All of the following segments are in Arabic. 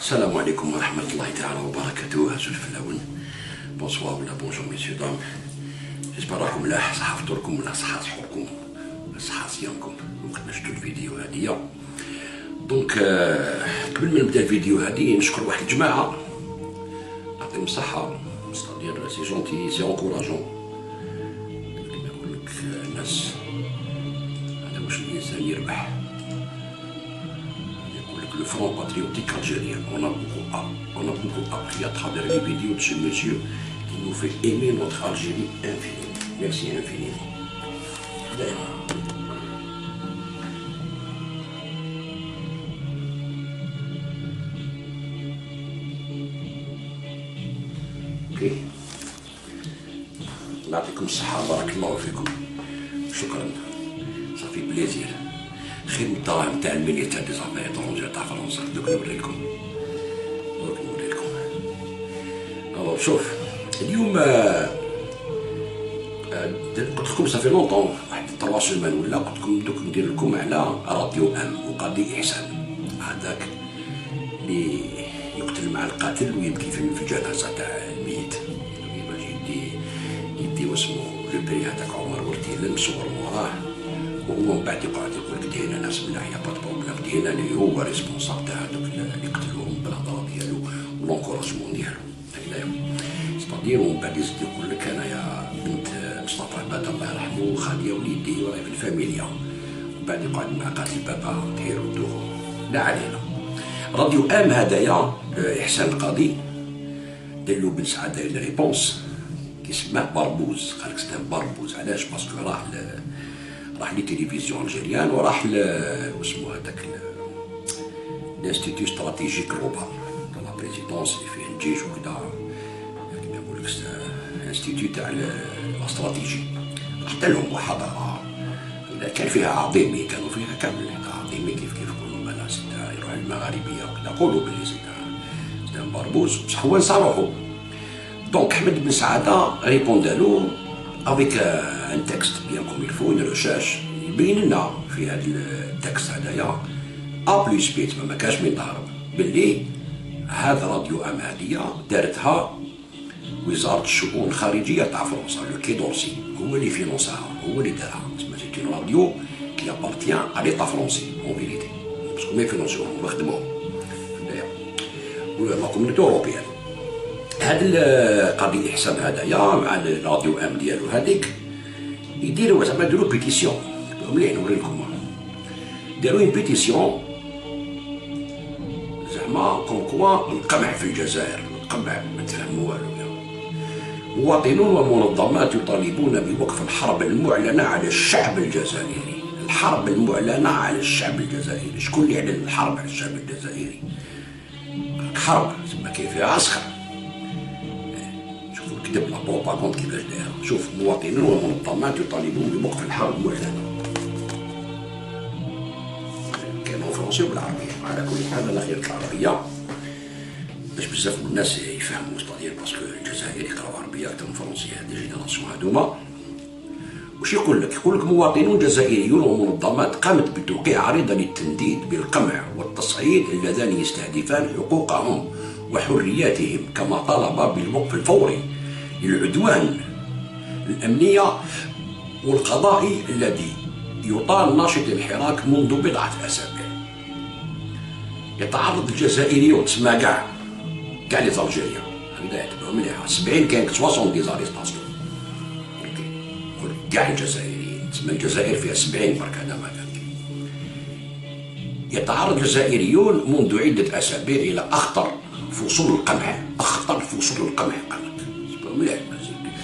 Salam alaikum wa rahmatullahi ta'ala wa barakatuh. Bonsoir ou bonjour messieurs dames. J'espère راكم ملاح صحة فطوركم ولا صحة سحوركم ولا صحة صيامكم. ممكن نشتو الفيديو هادية. دونك قبل ما نبدا الفيديو هادي نشكر واحد الجماعة يعطيهم الصحة. ستادير سي جونتي سي انكوراجون. كيما يقول لك الناس هذا واش الإنسان يربح. Le Front patriotique algérien. On a beaucoup appris à travers les vidéos de ce monsieur qui nous fait aimer notre Algérie infiniment. Merci infiniment. Ok. يعطيكم الصحة بارك الله فيكم. شكرا. Ça fait plaisir. خير من الدراهم تاع المليا تاع ديزافير ايترونجير تاع فرنسا. دوك نوريلكم. الوغ شوف اليوم قلت لكم صافي لونطون واحد 3 سيمان ولا قلت لكم دوك ندير لكم على راديو وقاضي احسان هذاك اللي يقتل مع القاتل ويبكي في الجنازه تاع الميت. يدي واسمو لو بري هذاك عمر ورتيلن مصور موراه وهو من بعد يقعد يقول لك دينا ناس ملاح يا با بروبليم دينا اللي هو ريسبونسابل تاع هذوك اللي قتلوهم بالهضره ديالو ولونكوراجمون ديالو هكذايا. ستادير ومن بعد يزيد يقول لك انايا بنت مصطفى عباد الله يرحمه خاليه وليدي وراي في الفاميليا ومن بعد يقعد مع قاتل بابا تهيرو الدوخ. لا علينا. راديو هذايا احسان القاضي دار له بن سعاده الريبونس كيسماه بربوز. قال لك سماه بربوز علاش؟ باسكو راح لي تيليفزيون الجيريان وراح واسمو هذاك الانستيتيو استراتيجيك جلوبال دون لا بريزيدونس اللي فيه الجيش وكذا كيما يقول لك الانستيتيو تاع الاستراتيجي. حتى لهم محاضره كان فيها عظيمي كانوا فيها كامل عظيمي كيف يقولوا مالا سيدا يروح المغاربيه وكذا قولوا باللي سيدا بربوز بصح هو نصاروحو. دونك احمد بن سعاده ريبوندالو افيك ان تكست بيان كوم يلفو اون ريشيرش يبين لنا في هذا التكست هذايا ا بليس بي ما كاش من تهرب باللي هذا راديو هاديه دارتها وزاره الشؤون الخارجيه تاع فرنسا لو كي دورسي هو اللي فينونساها هو اللي دارها. تسمى سيتي اون راديو كي ابارتيان ا ليطا فرونسي اون فيريتي باسكو ما يفينونسيوهم ويخدموهم ولا لا كوميونيتي اوروبيان. هذا قاضي احسان هذايا مع الراديو ديالو هذيك يديروا زعما داروا بيتيسيون مليح نوريلكم. داروا اون بيتيسيون زعما كوم كوا القمع في الجزائر. القمع ما تفهموا والو. مواطنون ومنظمات يطالبون بوقف الحرب المعلنه على الشعب الجزائري. الحرب المعلنه على الشعب الجزائري. شكون اللي اعلن الحرب على الشعب الجزائري؟ حرب تسمى كاين فيها عسكر. كتب لا بروباغوند كيفاش دايره. شوف مواطنون ومنظمات يطالبون بوقف الحرب المعلنه. كاين بالفرنسي وبالعربيه. على كل حال انا خيرت العربيه باش بزاف من الناس يفهموا ستادير باسكو الجزائر يقراو عربيه اكثر من فرنسيه. هذه جينيراسيون هذوما واش يقول لك؟ يقول لك مواطنون جزائريون ومنظمات قامت بتوقيع عريضه للتنديد بالقمع والتصعيد اللذان يستهدفان حقوقهم وحرياتهم كما طالب بالوقف الفوري للعدوان الأمنية والقضائي الذي يطال ناشط الحراك منذ بضعة أسابيع. يتعرض الجزائريون تسمى كاع لي زالجيريان هكذا يعتبروا مليح 70 كاين 70 ديزاريستاسيون كاع الجزائريين تسمى الجزائر فيها 70 برك هذا ما كان. يتعرض الجزائريون منذ عدة أسابيع إلى أخطر فصول القمع. أخطر فصول القمع قال لك مليح.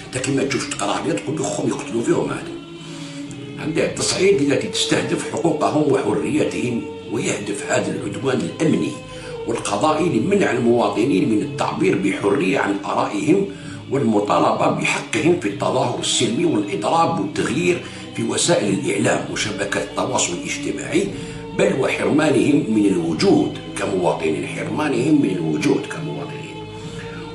انت كيما تشوف تقرا عليها تقول لهم يقتلوا فيهم هذا التصعيد التي تستهدف حقوقهم وحرياتهم ويهدف هذا العدوان الامني والقضائي لمنع المواطنين من التعبير بحريه عن ارائهم والمطالبه بحقهم في التظاهر السلمي والاضراب والتغيير في وسائل الاعلام وشبكات التواصل الاجتماعي بل وحرمانهم من الوجود كمواطنين. حرمانهم من الوجود كمواطنين.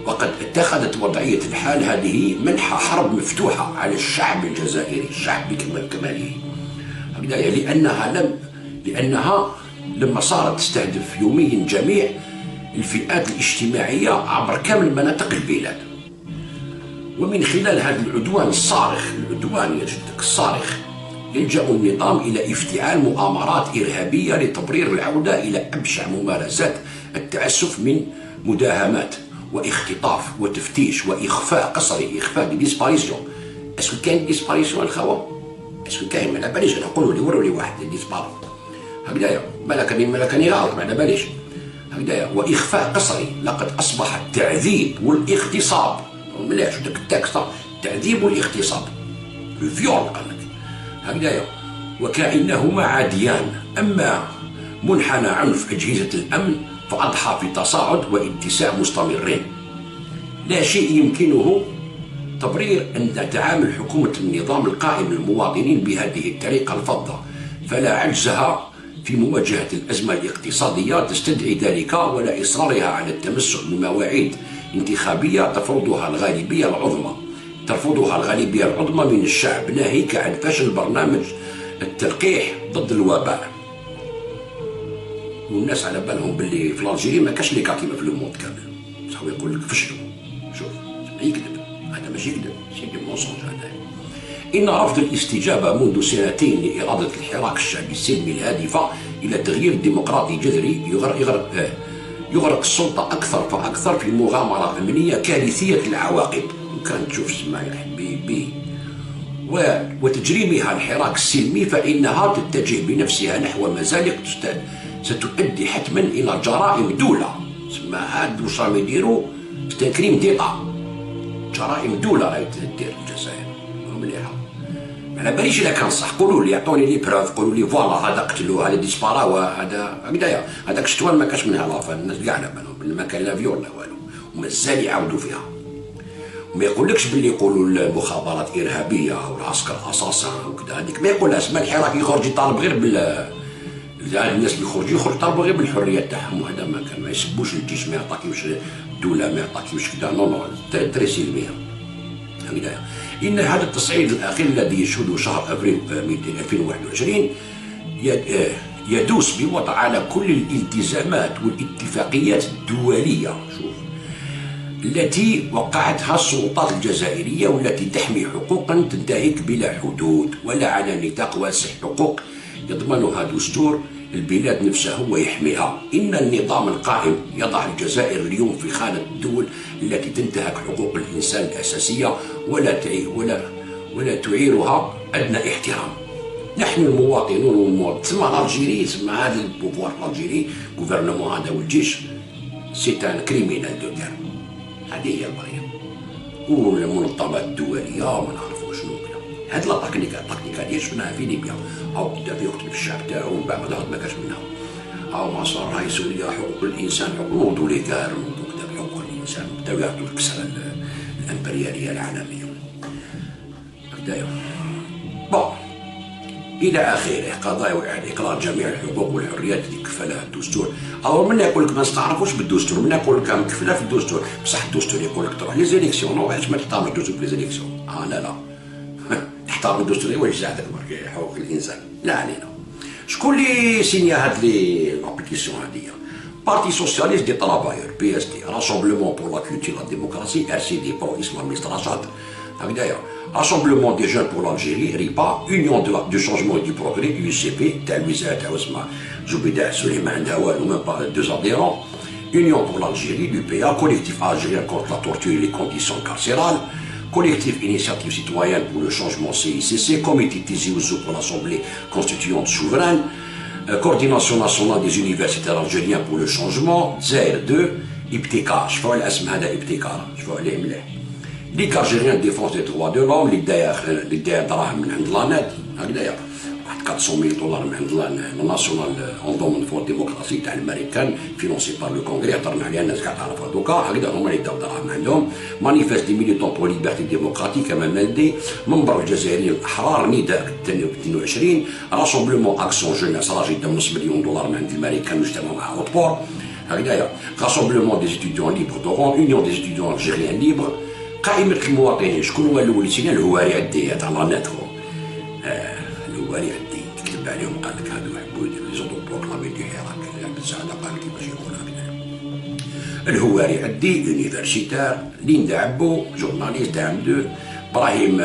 وقد اتخذت وضعية الحال هذه منح حرب مفتوحة على الشعب الجزائري. الشعب بكمال كماله هكذا لأنها لما صارت تستهدف يوميا جميع الفئات الاجتماعية عبر كامل مناطق البلاد. ومن خلال هذا العدوان الصارخ، العدوان يا جدك الصارخ، يلجأ النظام إلى افتعال مؤامرات إرهابية لتبرير العودة إلى أبشع ممارسات التعسف من مداهمات واختطاف وتفتيش وإخفاء قسري، إخفاء ديسباريسيون. اسكو كاين ديسباريسيون الخوا؟ اسكو كاين؟ ما على باليش. انا نقولوا لي وروا لي واحد ديسبار هكذايا، مالكني غلط، ما على باليش هكذايا. وإخفاء قسري، لقد أصبح التعذيب والاغتصاب، مليح شو داك التكست، التعذيب والاغتصاب، لو فيول قال لك هكذايا، وكأنهما عاديان. أما منحنى عنف أجهزة الأمن فأضحى في تصاعد واتساع مستمرين. لا شيء يمكنه تبرير أن تعامل حكومة النظام القائم للمواطنين بهذه الطريقة الفظة، فلا عجزها في مواجهة الأزمة الاقتصادية تستدعي ذلك، ولا إصرارها على التمسك بمواعيد انتخابية ترفضها الغالبية العظمى من الشعب، ناهيك عن فشل برنامج التلقيح ضد الوباء. والناس على بالهم باللي في الجزائر ما كاش لي كا كيما في الموند كامل، بصح هو يقول لك فشلوا. شوف يكذب، هذا ماشي يكذب، سي دي مونسونج هذا. إن رفض الاستجابة منذ سنتين لإرادة الحراك الشعبي السلمي الهادفة إلى تغيير ديمقراطي جذري يغرق السلطة أكثر فأكثر في مغامرة أمنية كارثية العواقب، وكان تشوف سما يا حبيبي، وتجريمها الحراك السلمي فإنها تتجه بنفسها نحو مزالق ستؤدي حتما إلى جرائم دولة. سما هاد واش راهم يديروا تكريم ديطا، جرائم دولة راهي تدير الجزائر مليحة. على باليش إلا كان صح، قولوا لي، عطوني لي بروف، قولوا لي فوالا هذا قتلوه، هذا ديسبارا، هذا هكذايا، هذاك الشتوان ما كاش منها لافا، الناس كاع على بالهم ما كان لا فيول لا والو، ومازال يعاودوا فيها. وما يقولكش باللي يقولوا المخابرات إرهابية أو العسكر أساسا وكذا، هذيك ما يقولهاش. ما الحراك يخرج يطالب غير الناس اللي يخرجوا يطالبوا غير بالحرية تاعهم، وهذا ما كان، ما يسبوش الجيش، ما يعطاكيوش الدولة، ما يعطاكيوش كذا، نو تري سلمية هكذايا. إن هذا التصعيد الأخير الذي يشهده شهر أبريل 2021 يدوس بوضع على كل الالتزامات والاتفاقيات الدولية، شوف، التي وقعتها السلطات الجزائرية، والتي تحمي حقوقا تنتهك بلا حدود ولا على نطاق واسع، حقوق يضمنها دستور البلاد نفسها ويحميها. إن النظام القائم يضع الجزائر اليوم في خانة الدول التي تنتهك حقوق الإنسان الأساسية ولا تعيرها أدنى احترام. نحن المواطنون تسمى الألجيري، تسمى هذا البوفوار الألجيري، غوفرنمون هذا والجيش، سي ان كريمينال دو غير. هذه هي البرية. والمنظمات الدولية ما نعرفوا شنو كذا. هاد لا التكنيكا اللي شفناها في ليبيا، أو قدافي يقتل في الشعب تاعو ومن بعد ما كاش منها، أو مصر هاي سوريا حقوق الإنسان، نوضوا لي كار، نوضوا قدام حقوق الإنسان، بداو يعطوا الكسرة الإمبريالية العالمية هكذايا. بون إلى آخره، قضايا وإقرار جميع الحقوق والحريات اللي كفلها الدستور. أو من يقول لك ما نستعرفوش بالدستور، من يقول لك مكفلها في الدستور، بصح الدستور يقول لك تروح لي زيليكسيون، علاش ما تحترمش الدستور في لي زيليكسيون؟ لا تحترم الدستور ويش زادك حقوق الإنسان، لا علينا. شكون اللي سينيا هاد لي لابليكاسيون هادية؟ بارتي سوسياليست دي طرافايور، بي اس دي، راسومبلومون بور لا كولتور لا ديموكراسي، ار سي دي بور اسلاميست رشاد هكذايا، راسومبلومون دي جون بور لالجيري، ريبا، يونيون دو شونجمون اي دو بروغري، يو سي بي تاع الوزاره تاع اسمها زبيدة سوري ما عندها والو، ميم با دو اديرون، يونيون بور لالجيري، لو بي ا، كوليكتيف الجيريان كونتر لا تورتور لي كونديسيون كارسيرال، collectif initiative citoyenne pour le changement CICC, comité Tizi Ouzou pour l'Assemblée constituante souveraine, coordination nationale des universitaires algériens pour le changement, ZAIR 2, IPTECA, je vois l'asm هذا IPTECA, je vois les مليح. Ligue algérienne de défense des droits de l'homme, اللي داير دراهم من عند لانات هكذايا، واحد 400,000 دولار من عند الناسيونال اندومون فور ديموكراسي تاع الامريكان، فينونسي بار لو كونغري، هضرنا عليها الناس كاع تعرفها دوكا، هكذا هما اللي داو دراهم عندهم. مانيفيست دي ميليتون بور ليبرتي ديموكراتيك امام مالدي، منبر الجزائريين الاحرار، نداء 22، راسومبلومون اكسيون جوناس، راجل داو نص مليون دولار من عند الامريكان واجتمعوا مع اوتبور هكذايا، راسومبلومون دي ستوديون ليبر دوغون، يونيون دي ستوديون الجيريان ليبر، قائمة المواطنين. شكون هو الأول سينا؟ الهواري عدي تاع لانات، الهواري عدي كتب عليهم قال لك هادو يحبوا يديروا لي زوطو بروكلامي دي حراك، بالزعل قال كيفاش يقول هكذا الهواري عندي يونيفرسيتار، ليندا عبو جورناليست عام 2، ابراهيم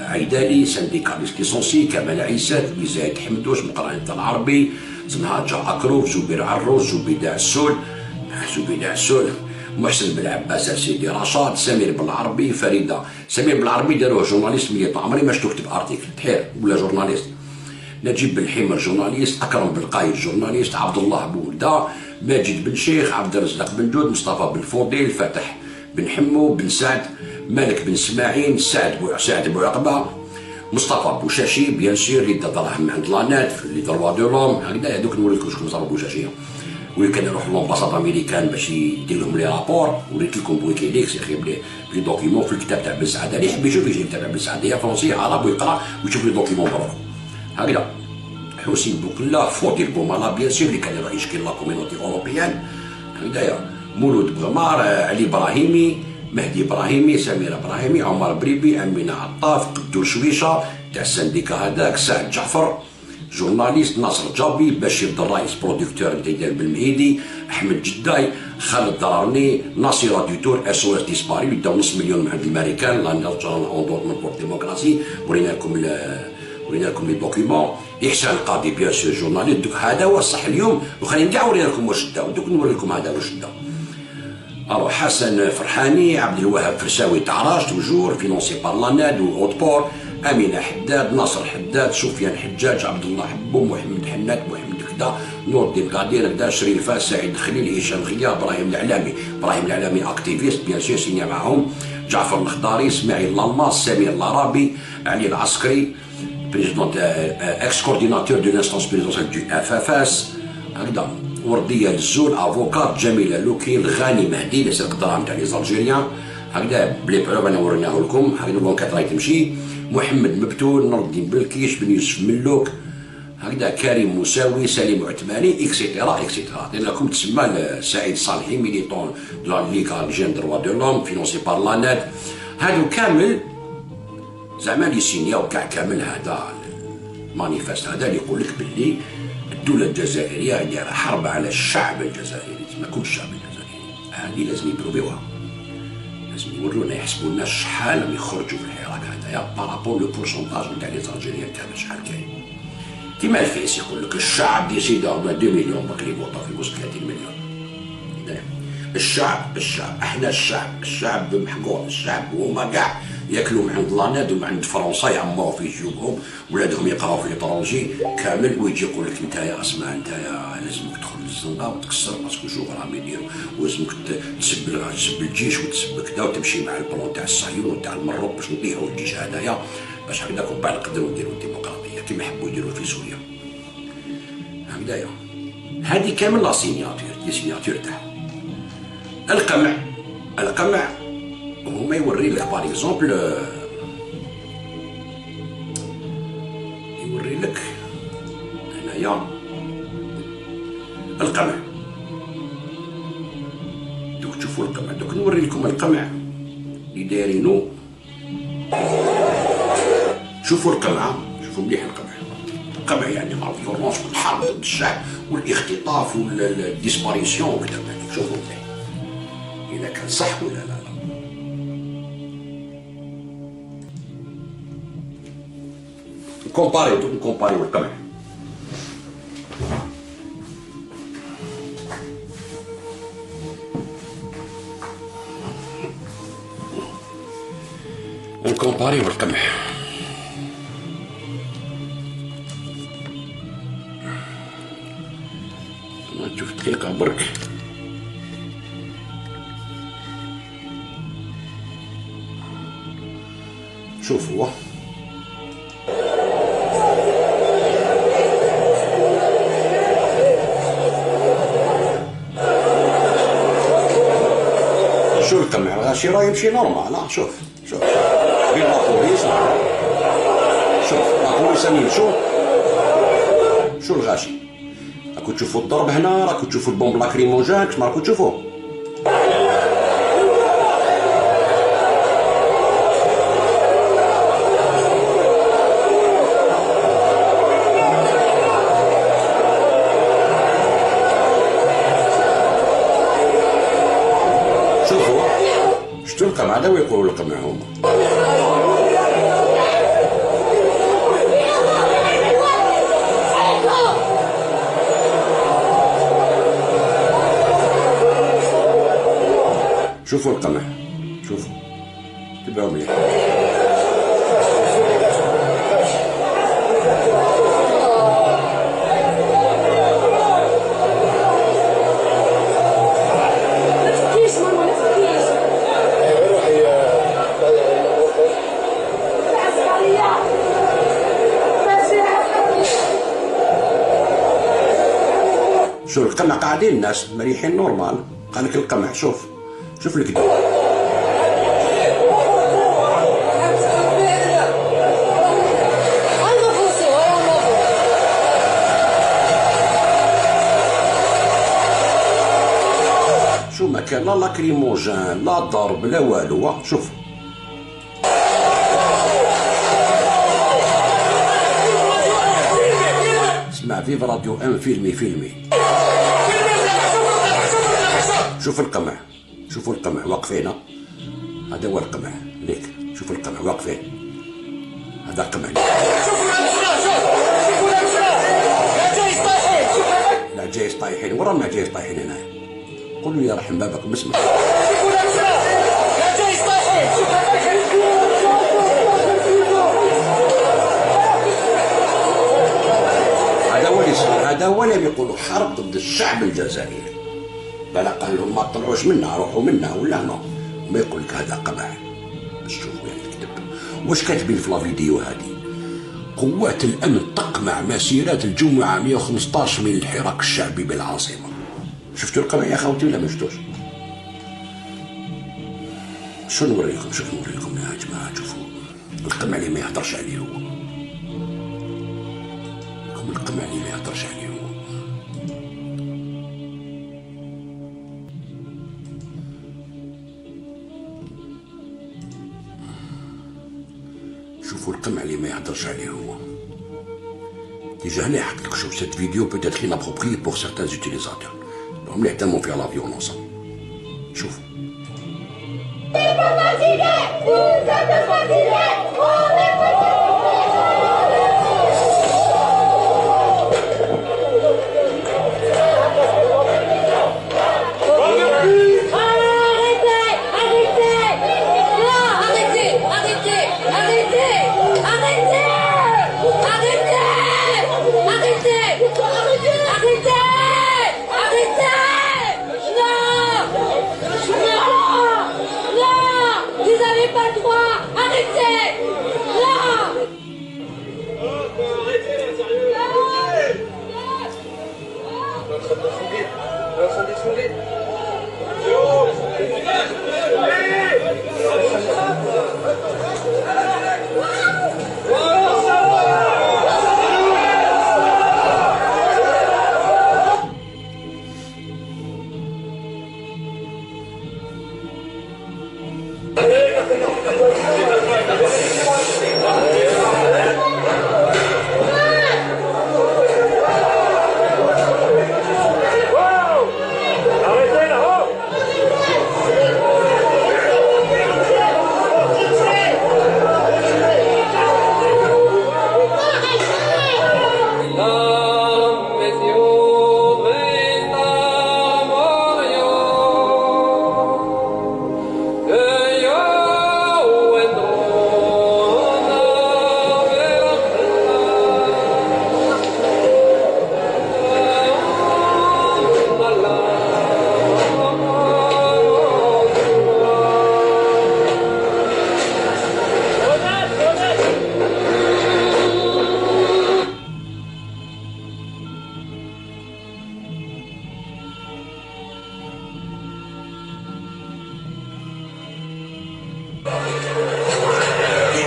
عيدالي سانديكاليست ليسونسي، كمال عيسى، زايد حمدوش مقران العربي، زنهاجة أكروف، زبير عروس، زبيدة عسول، محسن بن عباس، سيدي رشاد، سمير بالعربي، فريده. سمير بالعربي داروه جورناليست ميليطون، عمري ما شفتو كتب ارتيكل تحير ولا جورناليست. نجيب بن حمر جورناليست، اكرم بالقايد جورناليست، عبد الله بولده، ماجد بن شيخ، عبد الرزاق بن دود، مصطفى بن فضيل، فتح بن حمو، بن سعد، مالك بن اسماعيل، سعد بوعقبه، مصطفى بوشاشي، بيان سير اللي دا دراهم عند لانات اللي دروا دو لوم، هكذا هذوك نوريكم شكون صار بوشاشي. وكان يروح لومباساد امريكان باش يدير لهم لي رابور، وريت لكم بويكيليكس يخيب لي دوكيمون في الكتاب تاع بن سعد، اللي يحب يشوف يجي الكتاب تاع بن سعد، هي فرونسيه عرب ويقرا ويشوف لي دوكيمون برك. هكذا حسين بوكلا، فودي البومالا بيان سير اللي كان يروح يشكي لا كومينوتي اوروبيان، هكذايا مولود بغمار، علي ابراهيمي، مهدي ابراهيمي، سمير ابراهيمي، عمر بريبي، امينه عطاف، قدور شويشه تاع السنديكا هذاك، سعد جعفر جورناليست، ناصر جابي، بشير الرئيس بروديكتور ديال بالمهيدي، احمد جداي، خالد درارني، ناصره ديتور، اس او اس ديسباري اللي داو نص مليون من عند الامريكان، لا ناتشورال اندورمنت بور ديموكراسي، ورينا لكم لي دوكيومون، احسان القاضي بيان سور جورناليست، دوك هذا هو الصح اليوم، وخلينا كاع ورينا لكم واش داو، دوك نوري لكم هذا واش داو. الو حسن فرحاني، عبد الوهاب فرساوي تعراش توجور فينونسي بار لاناد واوتبور، امينه حداد، ناصر حداد، سفيان حجاج، عبد الله حبو، محمد حنات، محمد كدا، نور الدين قادير كدا، شريف فاس، سعيد خليل، هشام غيا، ابراهيم العلامي اكتيفيست بيان سور سينيا معاهم، جعفر الخضاري، اسماعيل لالماس، سمير العرابي، علي العسكري، بريزيدون اكس كورديناتور دو لانستونس بريزيدونسيال دو اف اف اس، هكذا ورديه الزول، افوكات، جميله لوكيل، غاني مهدي اللي سرق الدراهم تاع لي زالجيريان، هكذا بلي بروف انا وريناه لكم، هكذا لونكات راهي تمشي، محمد مبتول، نور الدين بلكيش، بن يوسف ملوك، هكذا كريم مساوي، سليم عثماني، اكسيتيرا اكسيتيرا. لكم تسمى سعيد صالحي، ميليتون دو لا ليغا جين دروا دو لوم، فينونسي بار لانات، هادو كامل زعما لي سينياو كاع كامل هذا المانيفست هذا اللي يقول لك باللي الدولة الجزائرية دايرة حرب على الشعب الجزائري، تسمى كل الشعب الجزائري، هذه لازم يبروفيوها، لازم يورونا يحسبونا شحال راهم يخرجوا في الحراك هذايا بارابور لو بورسونتاج نتاع لي زالجيريان كامل شحال كاين. كيما الفيس يقول لك الشعب ديسيدا 2 مليون باك لي فوطا في وسط 30 مليون. الشعب احنا الشعب محقور، الشعب وهما كاع ياكلوا من عند لاناد ومن عند فرنسا، يعمروا في جيوبهم، ولادهم يقراو في ليترونجي كامل، ويجي يقول لك نتايا اسمع نتايا لازمك تدخل للزنقه وتكسر باسكو شوف راهم يديروا، ولازمك تسب الجيش وتسب كذا، وتمشي مع البلان تاع الصهيون وتاع المروك باش نطيحوا الجيش هذايا، باش هكذاك ومن بعد نقدروا نديروا الديمقراطيه كيما يحبوا يديروا في سوريا. هكذايا هذه كامل لا سينياتور، لي سينياتور تاعها. القمع هما يوري لك باغ اكزومبل، يوري لك هنايا القمع، دوك تشوفوا القمع، دوك نوري لكم القمع اللي دايرينو، شوفوا القمع، شوفوا مليح القمع يعني لا فيولونس والحرب ضد الشعب والاختطاف والديسباريسيون وكذا، شوفوا مليح إذا كان صح ولا لا. نكومباريو القمع. نكومباريو القمع. نشوف دقيقة برك. شوف هو شو القمع الغاشي راه يمشي نورمال، شوف بين لابوليس، شوف لابوليس راني شو الغاشي، راكو تشوفوا الضرب هنا، راكو تشوفوا البومب لاكريموجين، كيما راكو تشوفوا. شفتوا القمع هذا ويقولوا القمع هما. شوفوا القمع، شوفوا تبعوا مليح. شوف القمع قاعدين الناس مريحين نورمال. قال لك القمع شوف الكذب. شو ما كان لا لاكريموجين لا ضرب لا والو. شوف اسمع فيف راديو ام فيلمي. شوف القمع، شوفوا القمع واقفين. هذا هو القمع ليك. شوفوا القمع واقفين. هذا القمع ليك. لا جايز طايحين. ورانا جايز طايحين هنا. قول له يا رحم بابك بسمع. هذا هو اللي يقولوا حرب ضد الشعب الجزائري. بلا قال لهم ما تطلعوش منا، روحوا منا ولا ما يقول لك هذا قمع. باش تشوفوا يعني الكذب. واش كاتبين في لا فيديو هذه؟ قوات الامن تقمع مسيرات الجمعه 115 من الحراك الشعبي بالعاصمه. شفتوا القمع يا خوتي ولا ما شفتوش؟ شو نوريكم؟ شوف نوريكم يا جماعه. شوفوا القمع اللي ما يهدرش عليه هو. القمع اللي ما يهدرش عليه هو. شوفوا القمع اللي ما يهدرش عليه هو. ديجا هنا حكيت لك. شوف cette vidéo peut être inappropriée pour certains utilisateurs. هم اللي يهتموا فيها لا فيولونس. شوف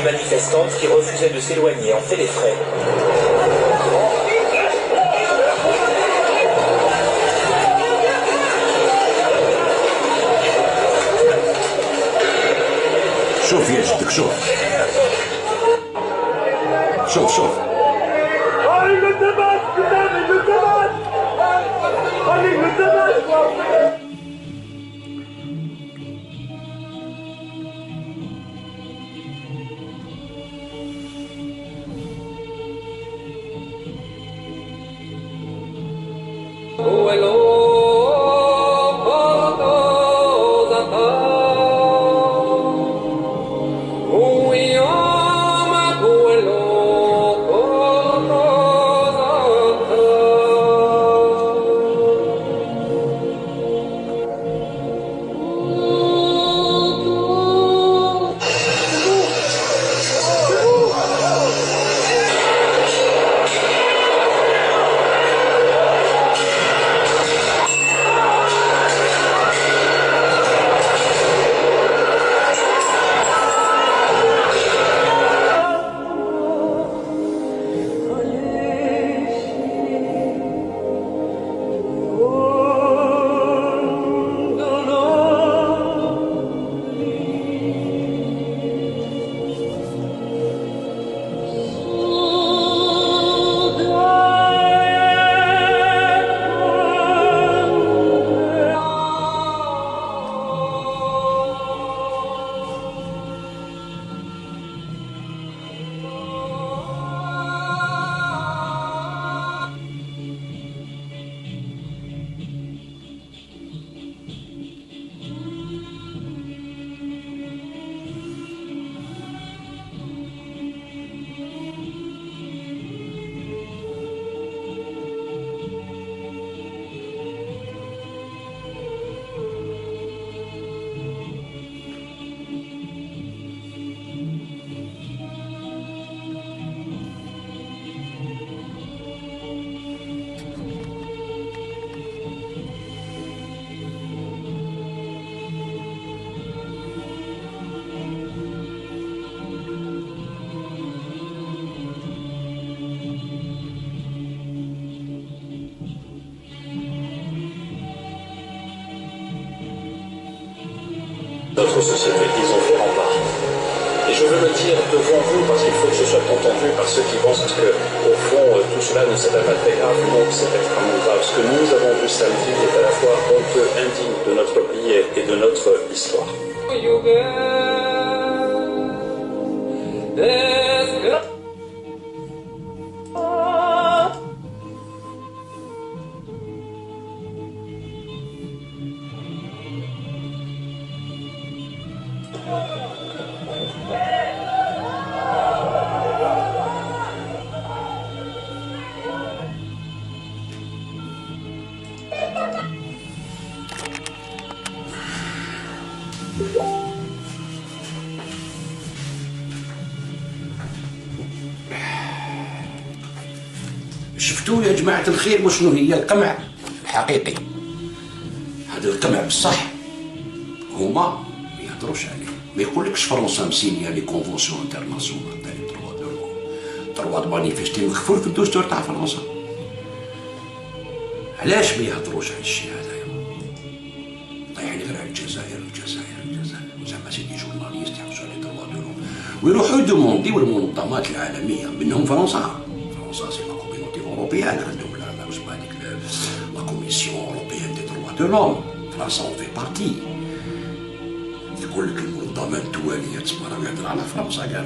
manifestante qui refusait de s'éloigner en fait les frais. شوف يا جدك شوف شوف شوف Notre société, ils ont fait en part. Et je veux le dire devant vous parce qu'il faut que ce soit entendu par ceux qui pensent que, au fond, tout cela ne serait pas très grave. Non, c'est extrêmement grave. Ce que nous avons vu samedi est à la fois honteux, indigne de notre pays et de notre histoire. شفتوا يا جماعة الخير وشنو هي القمع الحقيقي؟ هذا القمع بصح هما ما يهضروش عليه، ما يقولكش فرنسا مسينيا لي كونفونسيون انترناسيونال تاع لي دروا دو لوم، دروا دو مانيفيستي مكفول في الدستور تاع فرنسا. علاش ما يهضروش على الشيء هذايا؟ طايحين غير على الجزائر زعما سيدي جورناليست يحبسوا على دروا دو لوم ويروحوا يدومونديو المنظمات العالمية منهم فرنسا سي لا كوميونيتي اوروبيان عندهم لا واش هذيك لا كوميسيون اوروبيان دي دروا دو لوم، فرنسا اون في بارتي. يقول لك المنظمات الدولية تسمى راه يهضر على فرنسا كاع،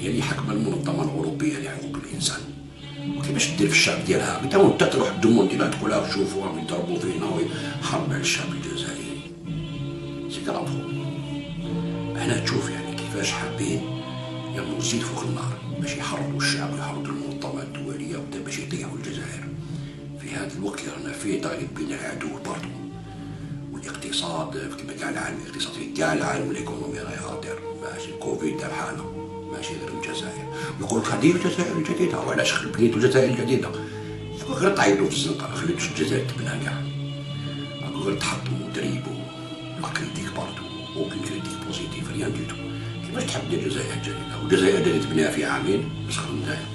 هي اللي حاكمة المنظمة الأوروبية لحقوق الإنسان. وكيفاش دير في الشعب ديالها هكذا وانت تروح دوموندي لها تقول لها شوفوا راهم يضربوا فينا ويحرموا على الشعب الجزائري. سي كرافو. هنا تشوف يعني كيفاش حابين يرموا الزيت فوق النار باش يحرضوا الشعب ويحرضوا المنظمات الدولية وبدا باش يطيحوا الجزائر. في هذا الوقت اللي رانا فيه ضارب بين العدو بارتو، والاقتصاد كما كاع العالم الاقتصادي كاع العالم الايكونومي راه خاطر، ماشي الكوفيد دار حالة ماشي غير الجزائر. يقول لك هذه الجزائر الجديدة، وعلاش بنيتوا الجزائر الجديدة؟ يقول غير تعيطوا في الزنقة، ما خليتوش الجزائر تبنى كاع، غير تحطوا وتريبوا لا كريتيك بارتو، اوكين كريتيك بوزيتيف ريان دو تو. كيفاش تحب دير الجزائر الجديدة؟ والجزائر اللي تبنيها في عامين مسخر نتايا.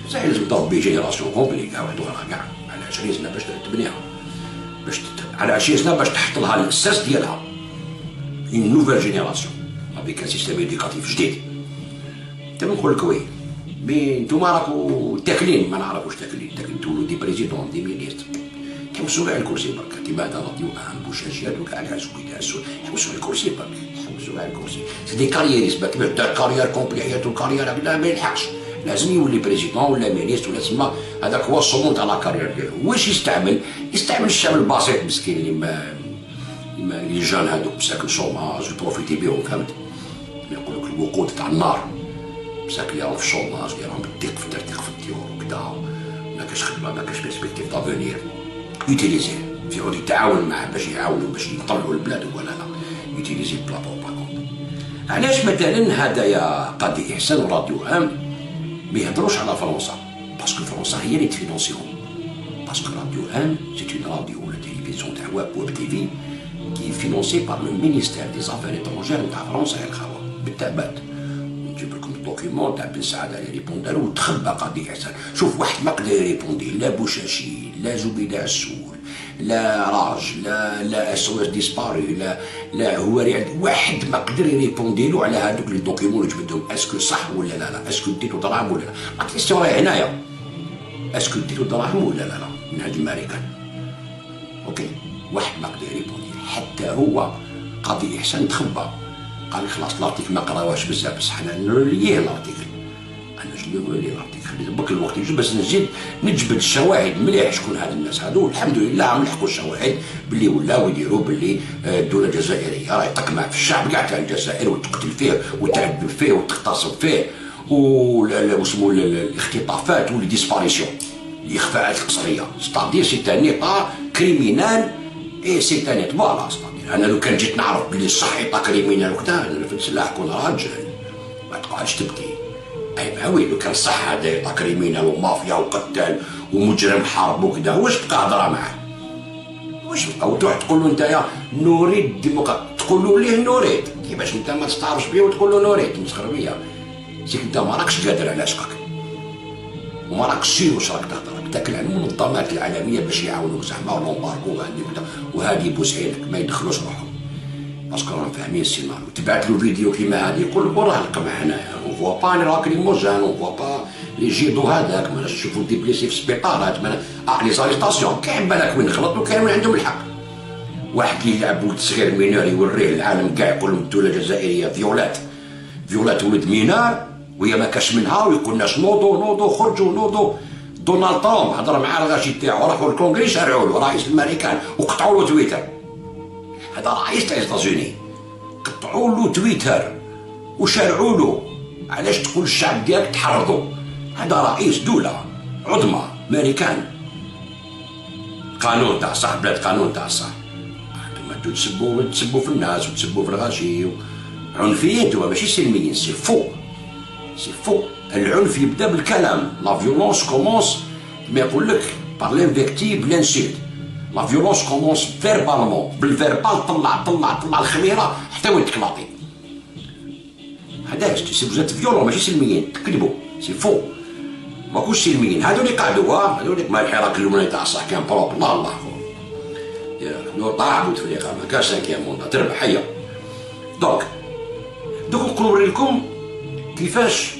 الجزائر لازم تضرب بيه جينيراسيون كومبلي كاع واحد وغيرها كاع على 20 سنة باش تبنيها، على 20 سنة باش تحط لها الأساس ديالها. اون نوفيل جينيراسيون افيك ان سيستيم ايديكاتيف جديد. انت نقول لك وي مي نتوما راكو تاكلين، ما نعرفوش تاكلين تولوا دي بريزيدون دي مينيستر تحوسوا على الكرسي برك. كيما هذا راديو بوشاشيات وكاع العزوي تاع السوق يحوسوا على الكرسي برك، يحوسوا على الكرسي. سي دي كاريريست كيفاش دار كارير كومبلي حياته الكارير هكذا ما يلحقش، لازم يولي بريزيدون ولا مينيستر ولا تسمى هذاك هو الصمود تاع لا كارير ديالو. واش يستعمل الشعب البسيط مسكين اللي لي جان هذوك مساكن شوماج يبروفيتي بيهم، فهمت؟ يقول لك الوقود تاع النار مساكن اللي راهم في الشوماج اللي راهم بالضيق في الترتيق في الديور وكذا، ما كاش خدمه ما كاش بيرسبكتيف دافونير، يوتيليزي يعود يتعاون معاه باش يعاونوا باش يطلعوا البلاد ولا لا يوتيليزي بلا بروباغوند. علاش مثلا هذايا قاضي احسان وراديو هام ما يهضروش على فرنسا؟ باسكو فرنسا هي اللي تفينونسيهم، باسكو راديو هام سي اون راديو ولا تيليفزيون تاع ويب تي في كي فينونسي بار لو مينيستير دي زافير ايترونجير نتاع فرنسا يا الخاوه بالتعبات. نجيب لكم الدوكيومون تاع بن سعاده اللي ريبوندالو وتخبى قاضي احسان. شوف واحد ما قدر يريبوندي لا بوشاشي لا زبيده السور لا راج لا اس او اس ديسباري لا هو واحد ما قدر يريبوندي له على هذوك لي دوكيومون اللي جبدهم. اسكو صح ولا لا؟ اسكو ديتو دراهم ولا لا؟ لا كيستيون راهي هنايا، اسكو ديتو دراهم ولا لا من هاد الامريكان؟ اوكي واحد ما قدر يريبوندي حتى هو قاضي احسان تخبى، قال لي خلاص لارتيكل ما قراوهاش بزاف بصح حنا نوليه لارتيكل، انا شنو نولي لارتيكل بك الوقت يجي باش نزيد نجبد الشواهد مليح شكون هاد الناس هادو. والحمد لله عم نلحقوا الشواهد باللي ولاو يديروا باللي الدوله الجزائريه راهي تقمع في الشعب كاع تاع الجزائر وتقتل فيه وتعذب فيه وتغتصب فيه واسمو الاختطافات واللي ديسباريسيون الاخفاءات القسريه. ستادير سي ان ايطا كريمينال اي سي ان ايطا فوالا. ستادير انا لو كان جيت نعرف بلي صح ايطا كريمينال وكذا في السلاح كون راجل ما تقعدش تبكي. اي وي لو كان صح هذا ايطا كريمينال ومافيا وقتال ومجرم حرب وكذا واش بقى هضره معاه؟ واش بقى وتروح تقول له نتايا نريد ديمقراطيه، تقول له ليه نريد؟ كيفاش انت ما تستعرفش بيه وتقول له نريد؟ تمسخر بيا. سيك انت ما راكش قادر على عشقك وما راكش سير واش راك تهضر، تاكل على المنظمات العالميه باش يعاونوك زعما لومبارغو وهذه بوسعيدك ما يدخلوش روحهم. باسكو راهم فاهمين السيناريو. تبعت له فيديو كيما هادي يقول لك وراه القمع هنايا، اون فوا با راك ليموجان، اون فوا با لي جيدو هذاك، ما نشوفوا دي بليسي في السبيطارات، لي زاريستاسيون كاين بالك من غلط وكاين من عندهم الحق. واحد يلعب ولد صغير مينور يوريه العالم كاع يقول لهم الدوله الجزائريه فيولات ولد مينار وهي ما كاش منها، ويقول الناس نوضوا خرجوا نوضوا. دونالد ترامب هضر مع الغاشي تاعو، راحوا للكونغري شرعوا له رئيس الامريكان وقطعوا له تويتر. هذا رئيس تاع ستازوني قطعوا له تويتر وشرعوا له. علاش تقول الشعب ديالك تحرضوا؟ هذا رئيس دوله عظمى امريكان، قانون تاع صح، بلاد قانون تاع صح. انتم تسبوا في الناس وتسبوا في الغاشي عنفيين، انتم ماشي سلميين. سي فو. العنف يبدا بالكلام. لا فيولونس كومونس كما يقول لك بار لانفيكتيف لانسيت. لا فيولونس كومونس فيربالمون، بالفيربال طلع الخميره حتى وين تكلاطي. هذاك سي فوزات فيولون ماشي سلميين، تكذبوا. سي فو، ماكوش سلميين. هادو اللي قعدوا، هادو اللي ما الحراك اللبناني تاع الصح كان بروب. الله نور طاح بوتفليقه ما كاش سانكيام موندا تربح هي. دوك نقول لكم كيفاش